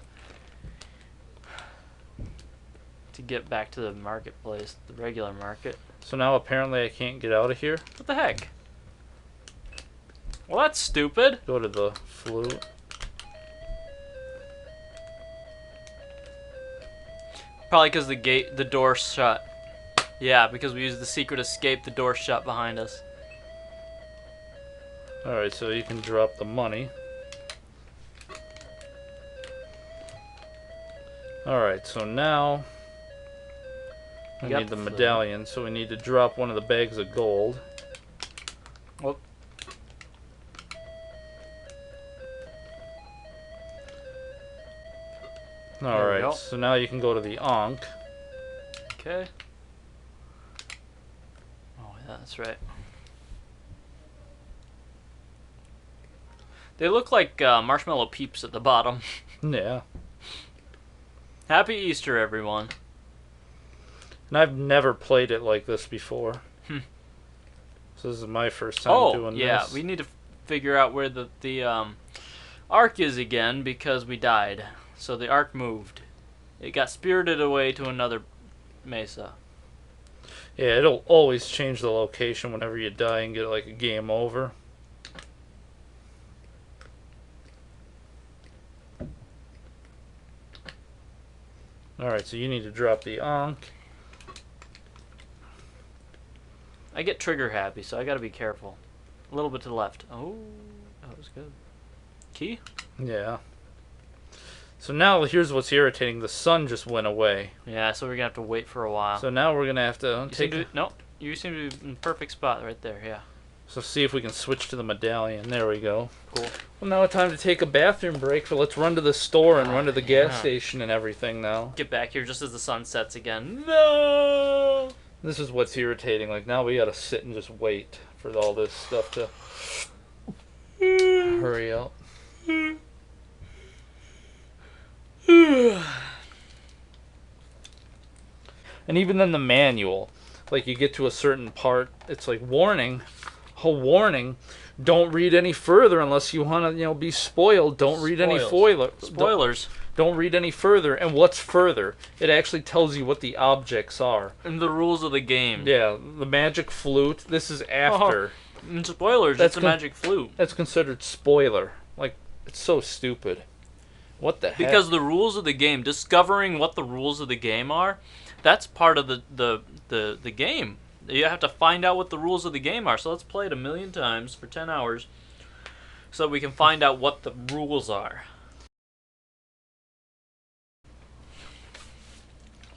to get back to the marketplace, the regular market. So now apparently I can't get out of here. What the heck? Well, that's stupid. Go to the flute. Probably because the door's shut. Yeah, because we used the secret escape, the door's shut behind us. Alright, so you can drop the money. Alright, so now I got need the the flute. medallion, so we need to drop one of the bags of gold. Whoop. we go. Alright, so now you can go to the Ankh. Okay. Oh, yeah, that's right. They look like marshmallow peeps at the bottom. Yeah. Happy Easter, everyone. And I've never played it like this before. So this is my first time doing this. Oh, yeah, we need to figure out where the Ark is again because we died. So the Ark moved. It got spirited away to another mesa. Yeah, it'll always change the location whenever you die and get like a game over. Alright, so you need to drop the Ankh. I get trigger happy, so I gotta be careful. A little bit to the left. Oh, that was good. Key? Yeah. So now here's what's irritating. The sun just went away. Yeah, so we're gonna have to wait for a while. So now we're gonna have to no, you seem to be in the perfect spot right there. Yeah. So see if we can switch to the medallion. There we go. Cool. Well, now it's time to take a bathroom break. So let's run to the store and run to the gas station and everything now. Get back here just as the sun sets again. No. This is what's irritating. Like now we gotta sit and just wait for all this stuff to hurry up. And even then the manual, like you get to a certain part, it's like warning, don't read any further unless you want to, be spoiled. Don't read any spoilers. Don't read any further. And what's further? It actually tells you what the objects are. And the rules of the game. Yeah, the magic flute. This is after. And spoilers, it's a magic flute. That's considered spoiler. Like, it's so stupid. What the heck? Because the rules of the game, discovering what the rules of the game are, that's part of the game. You have to find out what the rules of the game are. So let's play it 1,000,000 times for 10 hours so we can find out what the rules are.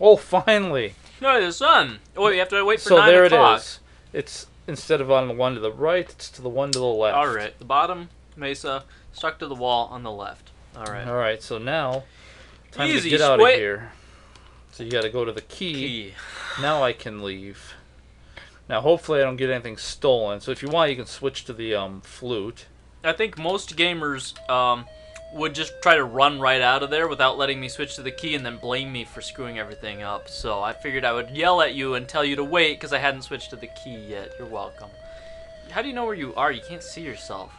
Oh, finally. No, the sun. Oh, you have to wait for so 9 there o'clock. it is. It's instead of on the one to the right, it's to the one to the left. All right. The bottom mesa stuck to the wall on the left. All right. All right. So now, time Easy, to get out of here. So you got to go to the key. Now I can leave. Now hopefully I don't get anything stolen. So if you want, you can switch to the flute. I think most gamers would just try to run right out of there without letting me switch to the key and then blame me for screwing everything up. So I figured I would yell at you and tell you to wait because I hadn't switched to the key yet. You're welcome. How do you know where you are? You can't see yourself.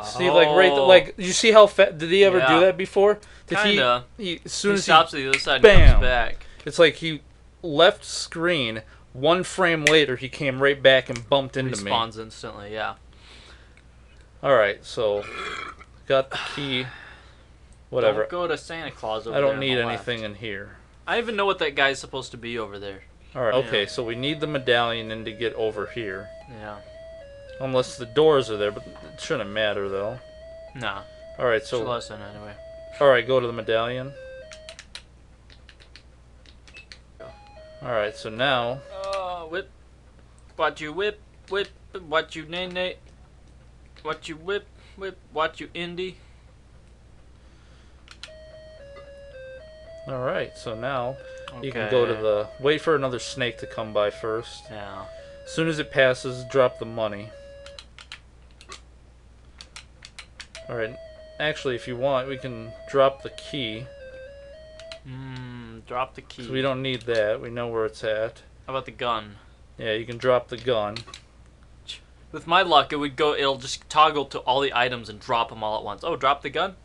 See, like you see how did he ever do that before? Kinda. He as soon as stops at the other side and bam, comes back. It's like he left screen. 1 frame later, he came right back and bumped into me. Respawns instantly, yeah. All right, so got the key. Whatever. Don't go to Santa Claus over I there. don't need anything in here. I even know what that guy's supposed to be over there. All right. Okay, so we need the medallion in to get over here. Yeah. Unless the doors are there, but it shouldn't matter though. Nah. All right, so. It's a lesson anyway. All right, go to the medallion. All right, so now. Whip. What you whip, whip. What you nay nay. What you whip, whip. What you indie. All right, so now you can go to the. Wait for another snake to come by first. Yeah. As soon as it passes, drop the money. All right. Actually, if you want, we can drop the key. Drop the key. So we don't need that. We know where it's at. How about the gun? Yeah, you can drop the gun. With my luck, it'll just toggle to all the items and drop them all at once. Oh, drop the gun?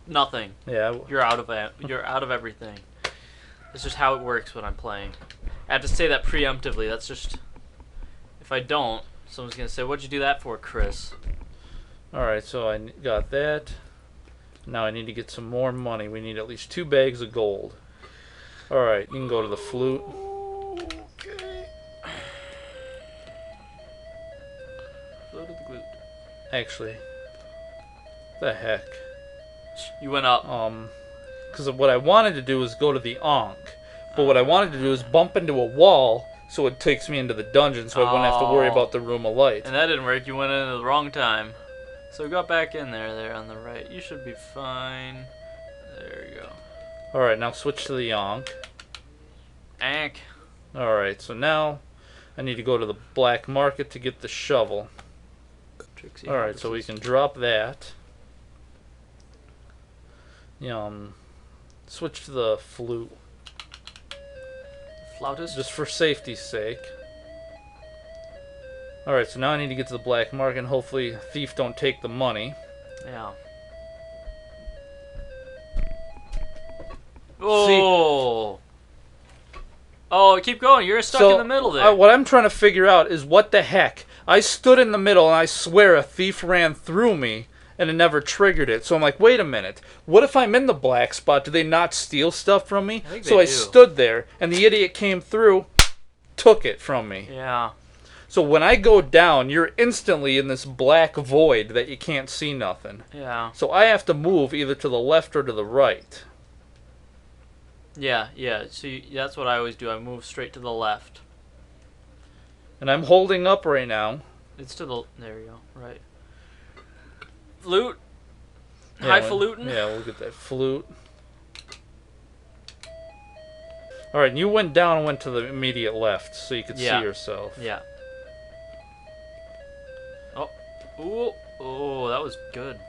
Nothing. Yeah. You're out of everything. That's just how it works when I'm playing. I have to say that preemptively. That's just... If I don't, someone's going to say, what'd you do that for, Chris? Alright, so I got that. Now I need to get some more money. We need at least 2 bags of gold. Alright, you can go to the flute. Okay. Float of the glute. Actually, the heck. You went up. Because what I wanted to do was go to the Ankh. But what I wanted to do is bump into a wall so it takes me into the dungeon so I wouldn't have to worry about the Room of Light. And that didn't work. You went in at the wrong time. So we got back in there on the right. You should be fine. There you go. Alright, now switch to the Ankh. Ankh. Alright, so now I need to go to the black market to get the shovel. Alright, so we can drop that. Switch to the flute. Flautist? Just for safety's sake. Alright, so now I need to get to the black market and hopefully thief don't take the money. Yeah. Oh! Oh, keep going. You're stuck in the middle there. What I'm trying to figure out is what the heck. I stood in the middle and I swear a thief ran through me and it never triggered it. So I'm like, wait a minute. What if I'm in the black spot? Do they not steal stuff from me? So I stood there and the idiot came through, took it from me. Yeah. So when I go down, you're instantly in this black void that you can't see nothing. Yeah. So I have to move either to the left or to the right. Yeah, yeah. See, that's what I always do. I move straight to the left. And I'm holding up right now. It's to the... There you go. Right. Flute. Yeah, Highfalutin. Yeah, we'll get that flute. Alright, and you went down and went to the immediate left so you could see yourself. Yeah. Oh. Ooh. Oh, that was good.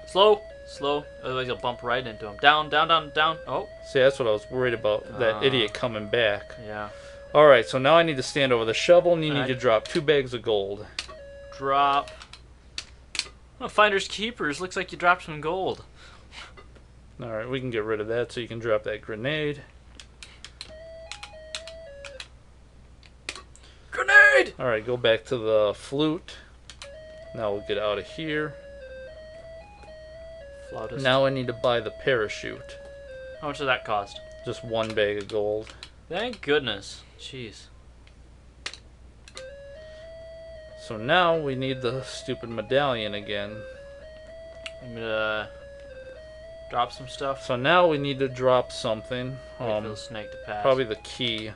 Slow. Slow. Otherwise you'll bump right into him. Down, down, down, down. Oh. See, that's what I was worried about. That idiot coming back. Yeah. Alright, so now I need to stand over the shovel and you need to drop 2 bags of gold. Drop. Oh, Finders Keepers. Looks like you dropped some gold. Alright, we can get rid of that so you can drop that grenade. Grenade! Alright, go back to the flute. Now we'll get out of here. Flautist. Now I need to buy the parachute. How much does that cost? Just 1 bag of gold. Thank goodness. Jeez. So now we need the stupid medallion again. I'm gonna drop some stuff. So now we need to drop something. Wait for the snake to pass. Probably the key.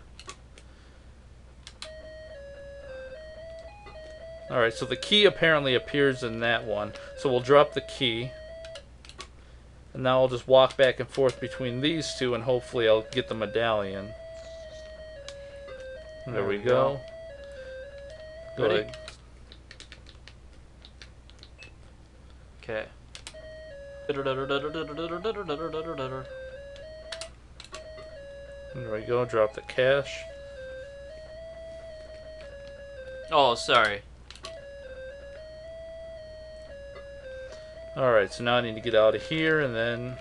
Alright, so the key apparently appears in that one. So we'll drop the key. And now I'll just walk back and forth between these two and hopefully I'll get the medallion. There we go. Ready? Okay. There we go, drop the cash. Oh, sorry. Alright, so now I need to get out of here and then...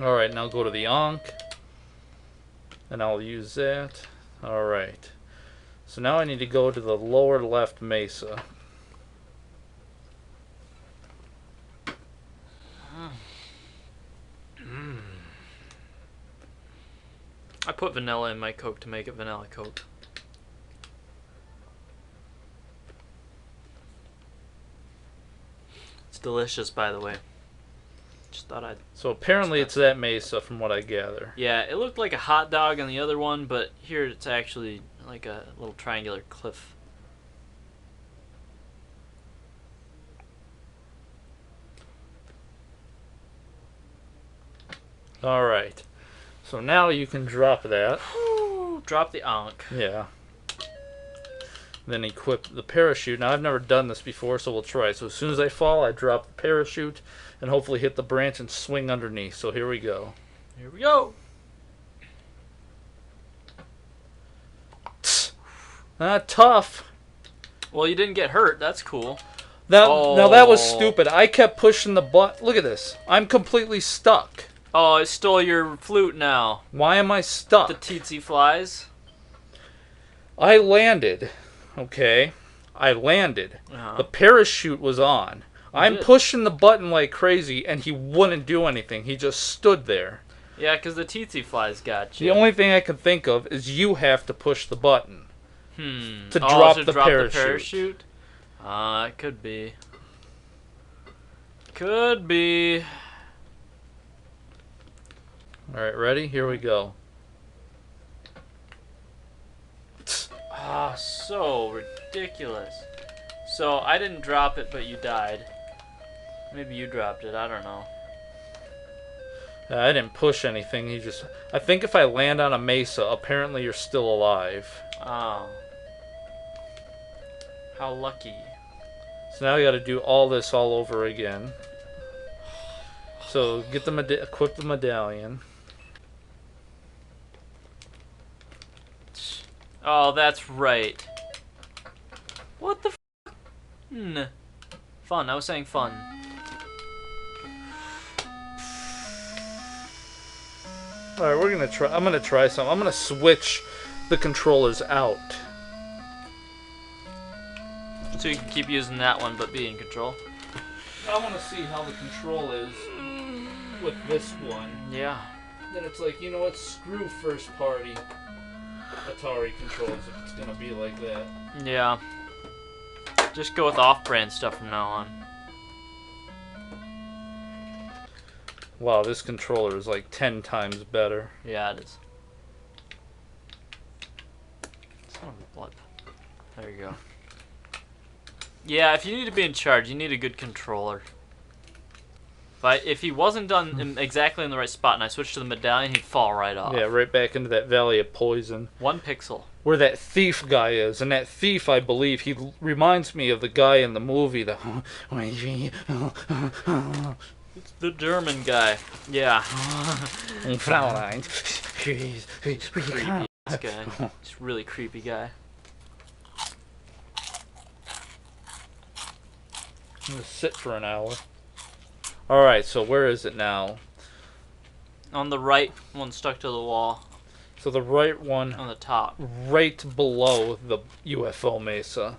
Alright, now go to the Ankh. And I'll use that. Alright. So now I need to go to the lower left mesa. I put vanilla in my Coke to make it vanilla Coke. It's delicious, by the way. Just thought I'd... So apparently it's that mesa from what I gather. Yeah, it looked like a hot dog on the other one, but here it's actually like a little triangular cliff. Alright. So now you can drop that. Whew, drop the Ankh. Yeah. Then equip the parachute. Now I've never done this before, so we'll try. So as soon as I fall, I drop the parachute and hopefully hit the branch and swing underneath. So here we go. Here we go. Tough. Well, you didn't get hurt. That's cool. Now that was stupid. I kept pushing the button. Look at this. I'm completely stuck. Oh, it stole your flute now. Why am I stuck? The tsetse flies. I landed. Okay. I landed. Uh-huh. The parachute was on. I'm pushing the button like crazy, and he wouldn't do anything. He just stood there. Yeah, because the tsetse flies got you. The only thing I can think of is you have to push the button to drop drop the parachute. It could be. Could be. Alright, ready? Here we go. Ah, so ridiculous. So, I didn't drop it, but you died. Maybe you dropped it, I don't know. I didn't push anything. I think if I land on a mesa, apparently you're still alive. Oh. How lucky. So now we got to do all this all over again. So get the equip the medallion. Oh, that's right. What the Fun. I was saying fun. Alright, we're gonna try. I'm gonna try something. I'm gonna switch the controllers out. So you can keep using that one, but be in control. I want to see how the control is with this one. Yeah. Then it's like, you know what? Screw first party. Atari controls if it's gonna be like that. Yeah. Just go with off-brand stuff from now on. Wow, this controller is like 10 times better. Yeah, it is. Son of a blood. There you go. Yeah, if you need to be in charge, you need a good controller. But if he wasn't done exactly in the right spot and I switched to the medallion, he'd fall right off. Yeah, right back into that valley of poison. 1 pixel. Where that thief guy is. And that thief, I believe, he reminds me of the guy in the movie. It's the German guy. Yeah. Fraulein. Creepy, this guy. It's a really creepy guy. I'm gonna sit for an hour. Alright, so where is it now? On the right, one stuck to the wall. So the right one, On the top. right below the UFO mesa.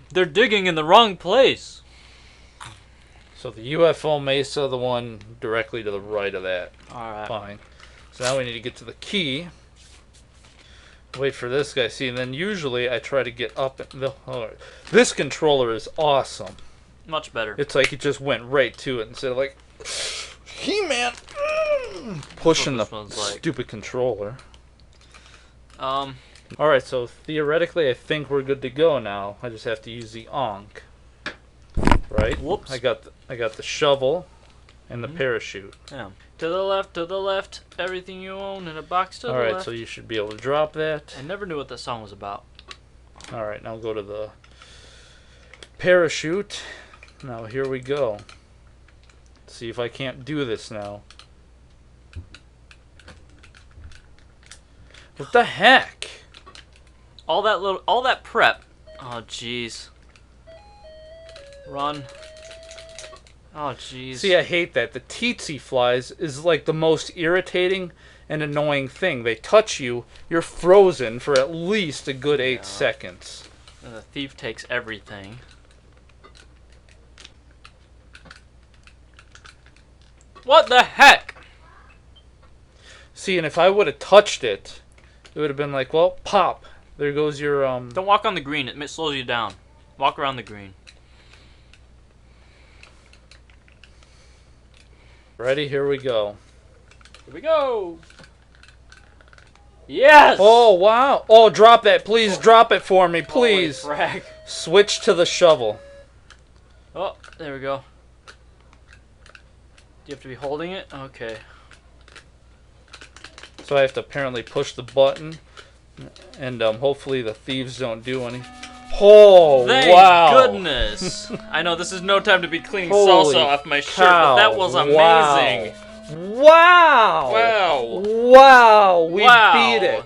They're digging in the wrong place. So the UFO mesa, the one directly to the right of that. Alright. Fine. So now we need to get to the key. Wait for this guy. See, and then usually I try to get up. This controller is awesome. Much better. It's like it just went right to it instead of like, He-Man, pushing the stupid controller. Alright, so theoretically I think we're good to go now. I just have to use the Ankh. Right? Whoops. I got the shovel and the parachute. Yeah. To the left, everything you own in a box to the left. Alright, so you should be able to drop that. I never knew what that song was about. Alright, now go to the parachute. Now here we go. Let's see if I can't do this now. What the heck? All that prep. Oh jeez. Run. Oh jeez. See, I hate that. The tsetse flies is like the most irritating and annoying thing. They touch you, you're frozen for at least a good 8 seconds. And the thief takes everything. What the heck? See, and if I would have touched it, it would have been like, well, pop. There goes your Don't walk on the green. It slows you down. Walk around the green. Ready? Here we go. Here we go. Yes. Oh, wow. Oh, drop that. Please drop it for me. Please. Holy frag. Switch to the shovel. Oh, there we go. Do you have to be holding it? Okay. So I have to apparently push the button. And hopefully the thieves don't do any. Oh, Thank wow. goodness. I know this is no time to be cleaning Holy salsa off my shirt, cow. but that was amazing. Wow. Wow. Wow. We Wow. beat it.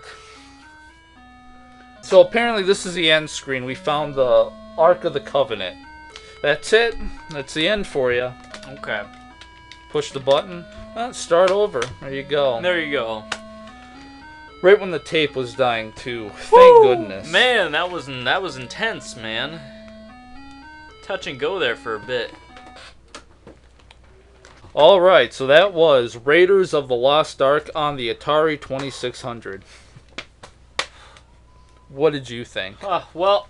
So apparently this is the end screen. We found the Ark of the Covenant. That's it. That's the end for you. Okay. Push the button. Start over. There you go. There you go. Right when the tape was dying too. Thank Woo! goodness. Man, that was intense, man. Touch and go there for a bit. Alright, so that was Raiders of the Lost Ark on the Atari 2600. What did you think? Well,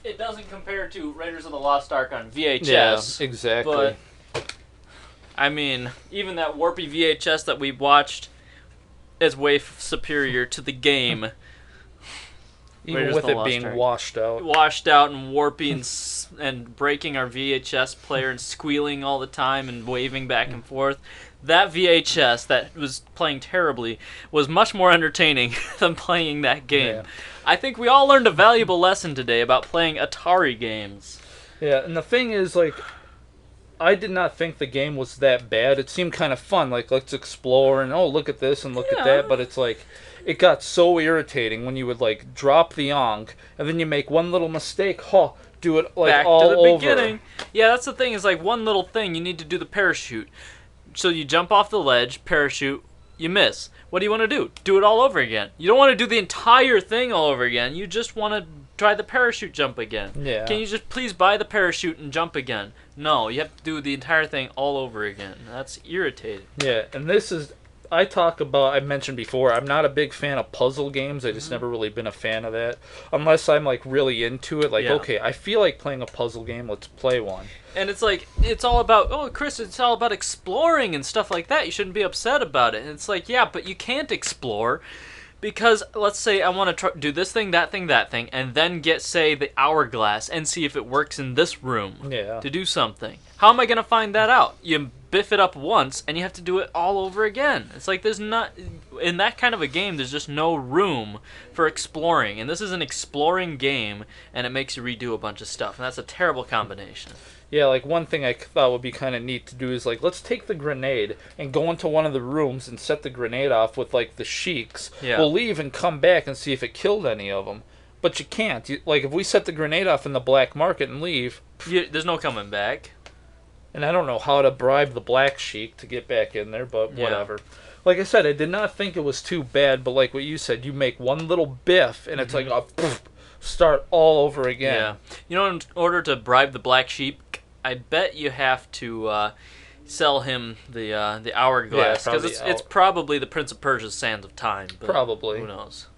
it doesn't compare to Raiders of the Lost Ark on VHS. Yeah, exactly. But, I mean, even that warpy VHS that we watched is way superior to the game. Even Raiders with of the it Lost being Ark. washed out. Washed out and warpy and breaking our VHS player and squealing all the time and waving back and forth. That VHS that was playing terribly was much more entertaining than playing that game. Yeah. I think we all learned a valuable lesson today about playing Atari games. Yeah, and the thing is, like, I did not think the game was that bad. It seemed kind of fun, like, let's explore and, oh, look at this and look at that, but it's like, it got so irritating when you would, like, drop the Ankh, and then you make one little mistake, do it, like, Back all to the over. beginning. Yeah, that's the thing, is like one little thing, you need to do the parachute. So you jump off the ledge, parachute, you miss. What do you want to do? Do it all over again. You don't want to do the entire thing all over again. You just want to try the parachute jump again. Yeah. Can you just please buy the parachute and jump again? No, you have to do the entire thing all over again. That's irritating. Yeah, and this is I mentioned before, I'm not a big fan of puzzle games. I just never really been a fan of that. Unless I'm like really into it. Like, Yeah. okay, I feel like playing a puzzle game, let's play one. And it's like, it's all about, oh, Chris, it's all about exploring and stuff like that. You shouldn't be upset about it. And it's like, yeah, but you can't explore because, let's say I want to do this thing, that thing, that thing, and then get, say, the hourglass and see if it works in this room Yeah. to do something. How am I going to find that out? You biff it up once, and you have to do it all over again. It's like there's not... In that kind of a game, there's just no room for exploring. And this is an exploring game, and it makes you redo a bunch of stuff. And that's a terrible combination. Yeah, like one thing I thought would be kind of neat to do is like, let's take the grenade and go into one of the rooms and set the grenade off with like the sheiks. Yeah. We'll leave and come back and see if it killed any of them. But you can't. Like if we set the grenade off in the black market and leave, There's no coming back. and I don't know how to bribe the black sheik to get back in there, but Yeah. whatever. Like I said, I did not think it was too bad, but like what you said, you make one little biff and it's like a start all over again. Yeah. You know, in order to bribe the black sheep, I bet you have to sell him the hourglass, because probably it's probably the Prince of Persia's Sands of Time. But Probably. Who knows?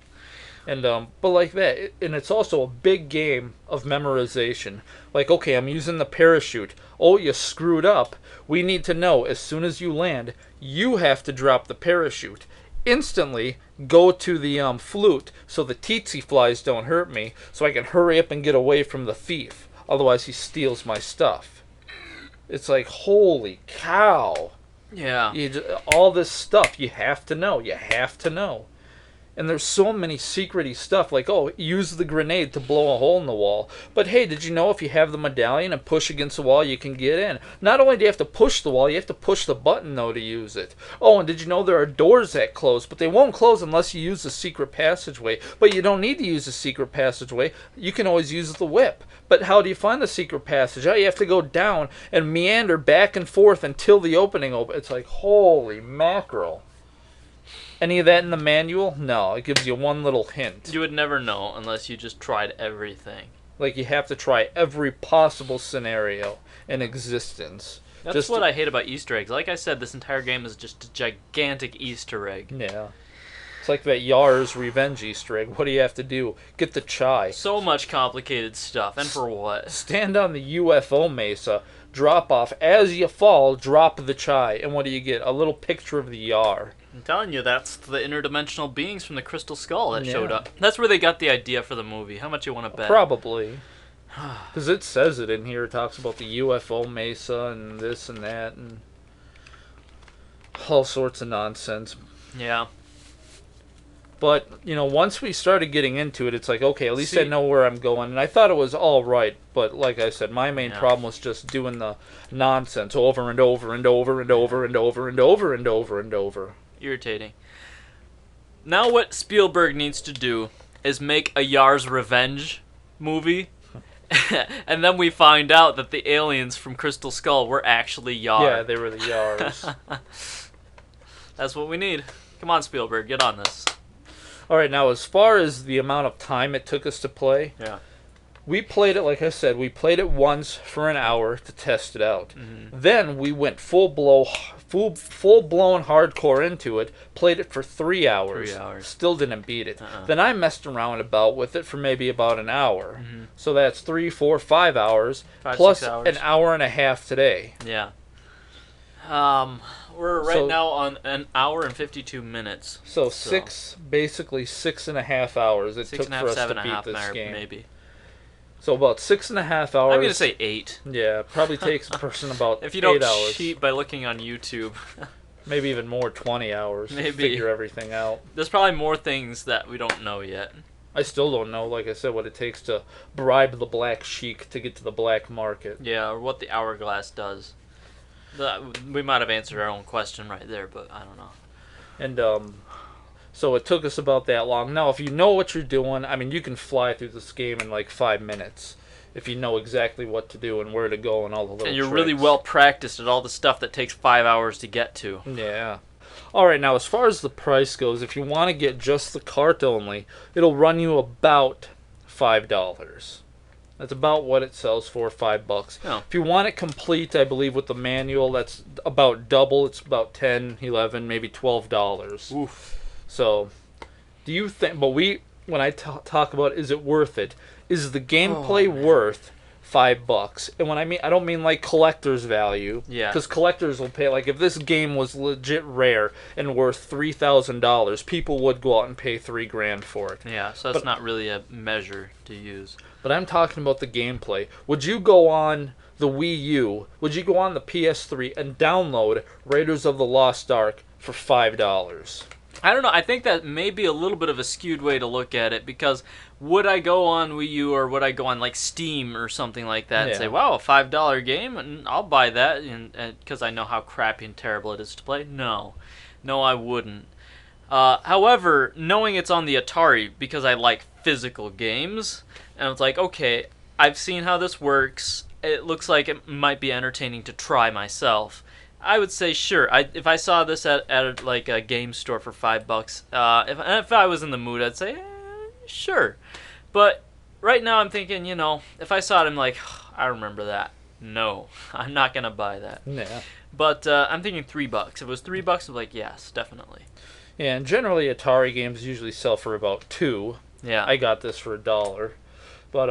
And but like that, and it's also a big game of memorization. Like, okay, I'm using the parachute. Oh, you screwed up. We need to know as soon as you land, you have to drop the parachute. Instantly go to the flute so the tsetse flies don't hurt me, so I can hurry up and get away from the thief. Otherwise, he steals my stuff. It's like, holy cow. Yeah. All this stuff you have to know. You have to know. And there's so many secrety stuff, like, oh, use the grenade to blow a hole in the wall. But hey, did you know if you have the medallion and push against the wall, you can get in? Not only do you have to push the wall, you have to push the button, though, to use it. Oh, and did you know there are doors that close, but they won't close unless you use the secret passageway. But you don't need to use the secret passageway. You can always use the whip. But how do you find the secret passage? Oh, you have to go down and meander back and forth until the opening opens. It's like, holy mackerel. Any of that in the manual? No, it gives you one little hint. You would never know unless you just tried everything. Like, you have to try every possible scenario in existence. That's what I hate about Easter eggs. Like I said, this entire game is just a gigantic Easter egg. Yeah. It's like that Yar's Revenge Easter egg. What do you have to do? Get the chai. So much complicated stuff, and for what? Stand on the UFO mesa, drop off. As you fall, drop the chai. And what do you get? A little picture of the Yar. I'm telling you, that's the interdimensional beings from the Crystal Skull that showed Yeah. up. That's where they got the idea for the movie. How much you want to bet? Probably. Because it says it in here. It talks about the UFO mesa and this and that and all sorts of nonsense. Yeah. But, you know, once we started getting into it, it's like, okay, at least I See- know where I'm going. And I thought it was all right. But like I said, my main Yeah. problem was just doing the nonsense over and over and over and over and over and over and over and over. Irritating. Now what Spielberg needs to do is make a Yar's Revenge movie. And then we find out that the aliens from Crystal Skull were actually Yar. Yeah, they were the Yars. That's what we need. Come on, Spielberg, get on this. All right, now as far as the amount of time it took us to play, Yeah. we played it, like I said, we played it once for an hour to test it out. Mm-hmm. Then we went full-blown hardcore into it, played it for 3 hours. 3 hours. Still didn't beat it. Then I messed around about with it for maybe about an hour. Mm-hmm. So that's 3, 4, 5 hours, 5, plus 6 hours. an hour and a half today. Yeah. We're right So- now on an hour and 52 minutes. So basically 6.5 hours it Six took and a for half, us to 7 and a beat half, this game. maybe. So about 6.5 hours. I'm gonna say 8. Yeah, probably takes a person about If you 8 don't hours. cheat by looking on YouTube, Maybe even more, 20 hours to Maybe. figure everything out. there's probably more things that we don't know yet. I still don't know, like I said, what it takes to bribe the black sheik to get to the black market. Yeah, or what the hourglass does. We might have answered our own question right there, but I don't know. And so it took us about that long. Now, if you know what you're doing, I mean, you can fly through this game in like 5 minutes. If you know exactly what to do and where to go and all the little And you're really tricks. well practiced at all the stuff that takes 5 hours to get to. Yeah. Alright, now as far as the price goes, if you want to get just the cart only, it'll run you about $5. That's about what it sells for, $5. Oh. If you want it complete, I believe with the manual, that's about double. It's about $10, $11, maybe $12. Oof. So, do you think? But when I talk about is it worth it? Is the gameplay worth $5? And when I don't mean like collector's value. Yeah. Because collectors will pay. Like if this game was legit rare and worth $3,000, people would go out and pay $3,000 for it. Yeah. So that's not really a measure to use. But I'm talking about the gameplay. Would you go on the Wii U? Would you go on the PS3 and download Raiders of the Lost Ark for $5? I don't know. I think that may be a little bit of a skewed way to look at it, because would I go on Wii U or would I go on like Steam or something like that and say, wow, a $5 game, and I'll buy that because I know how crappy and terrible it is to play? No, I wouldn't. However, knowing it's on the Atari, because I like physical games, and it's like, okay, I've seen how this works. It looks like it might be entertaining to try myself. I would say sure. If I saw this at like a game store for $5, if I was in the mood, I'd say sure. But right now I'm thinking, if I saw it, I'm like, I remember that. No, I'm not gonna buy that. Yeah. But I'm thinking $3. If it was $3, I'm like, yes, definitely. Yeah, and generally Atari games usually sell for about $2. Yeah. I got this for $1. But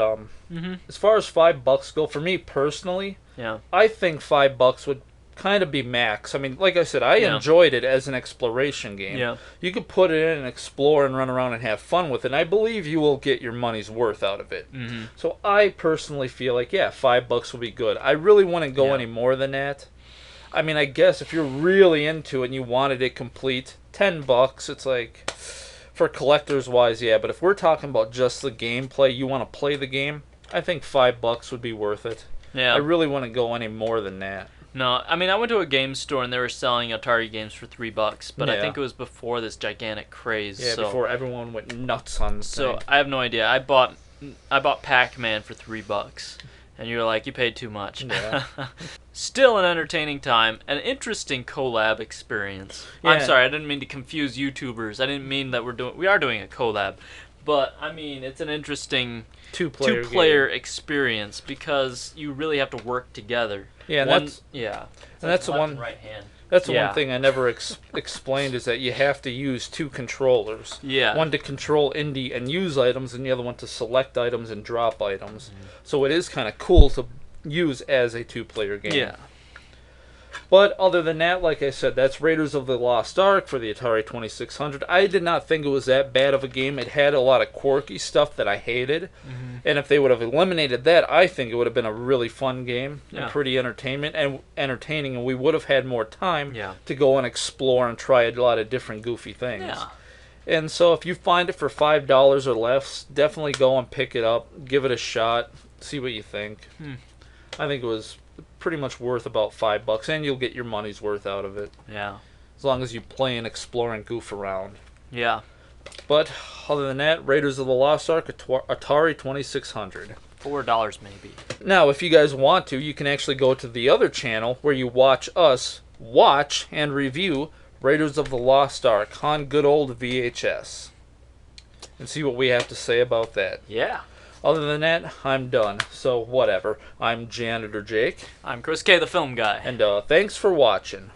as far as $5 go, for me personally, Yeah. I think $5 would kind of be max. I mean, like I said, I enjoyed it as an exploration game. Yeah. You could put it in and explore and run around and have fun with it, and I believe you will get your money's worth out of it. Mm-hmm. So I personally feel like, yeah, $5 will be good. I really wouldn't go any more than that. I mean, I guess if you're really into it and you wanted it complete, $10, it's like, for collectors wise, yeah, but if we're talking about just the gameplay, you want to play the game, I think $5 would be worth it. Yeah. I really wouldn't go any more than that. No, I mean, I went to a game store and they were selling Atari games for $3, but I think it was before this gigantic craze. Yeah, so, before everyone went nuts on the So thing. I have no idea. I bought Pac-Man for $3, and you're like, you paid too much. Yeah. Still an entertaining time, an interesting collab experience. Yeah. I'm sorry, I didn't mean to confuse YouTubers. I didn't mean that we are doing a collab, but I mean it's an interesting two-player experience because you really have to work together. Yeah, and that's the left one. and right hand. That's the one thing I never explained is that you have to use two controllers. Yeah. One to control indie and use items, and the other one to select items and drop items. So it is kind of cool to use as a two-player game. Yeah. But other than that, like I said, that's Raiders of the Lost Ark for the Atari 2600. I did not think it was that bad of a game. It had a lot of quirky stuff that I hated. And if they would have eliminated that, I think it would have been a really fun game and pretty entertaining, and we would have had more time to go and explore and try a lot of different goofy things. Yeah. And so if you find it for $5 or less, definitely go and pick it up, give it a shot, see what you think. I think it was pretty much worth about $5, and you'll get your money's worth out of it. Yeah. As long as you play and explore and goof around. Yeah. But other than that, Raiders of the Lost Ark, Atari 2600. $4 maybe. Now, if you guys want to, you can actually go to the other channel where you watch us watch and review Raiders of the Lost Ark on good old VHS. And see what we have to say about that. Yeah. Other than that, I'm done. So, whatever. I'm Janitor Jake. I'm Chris K, the film guy. And thanks for watching.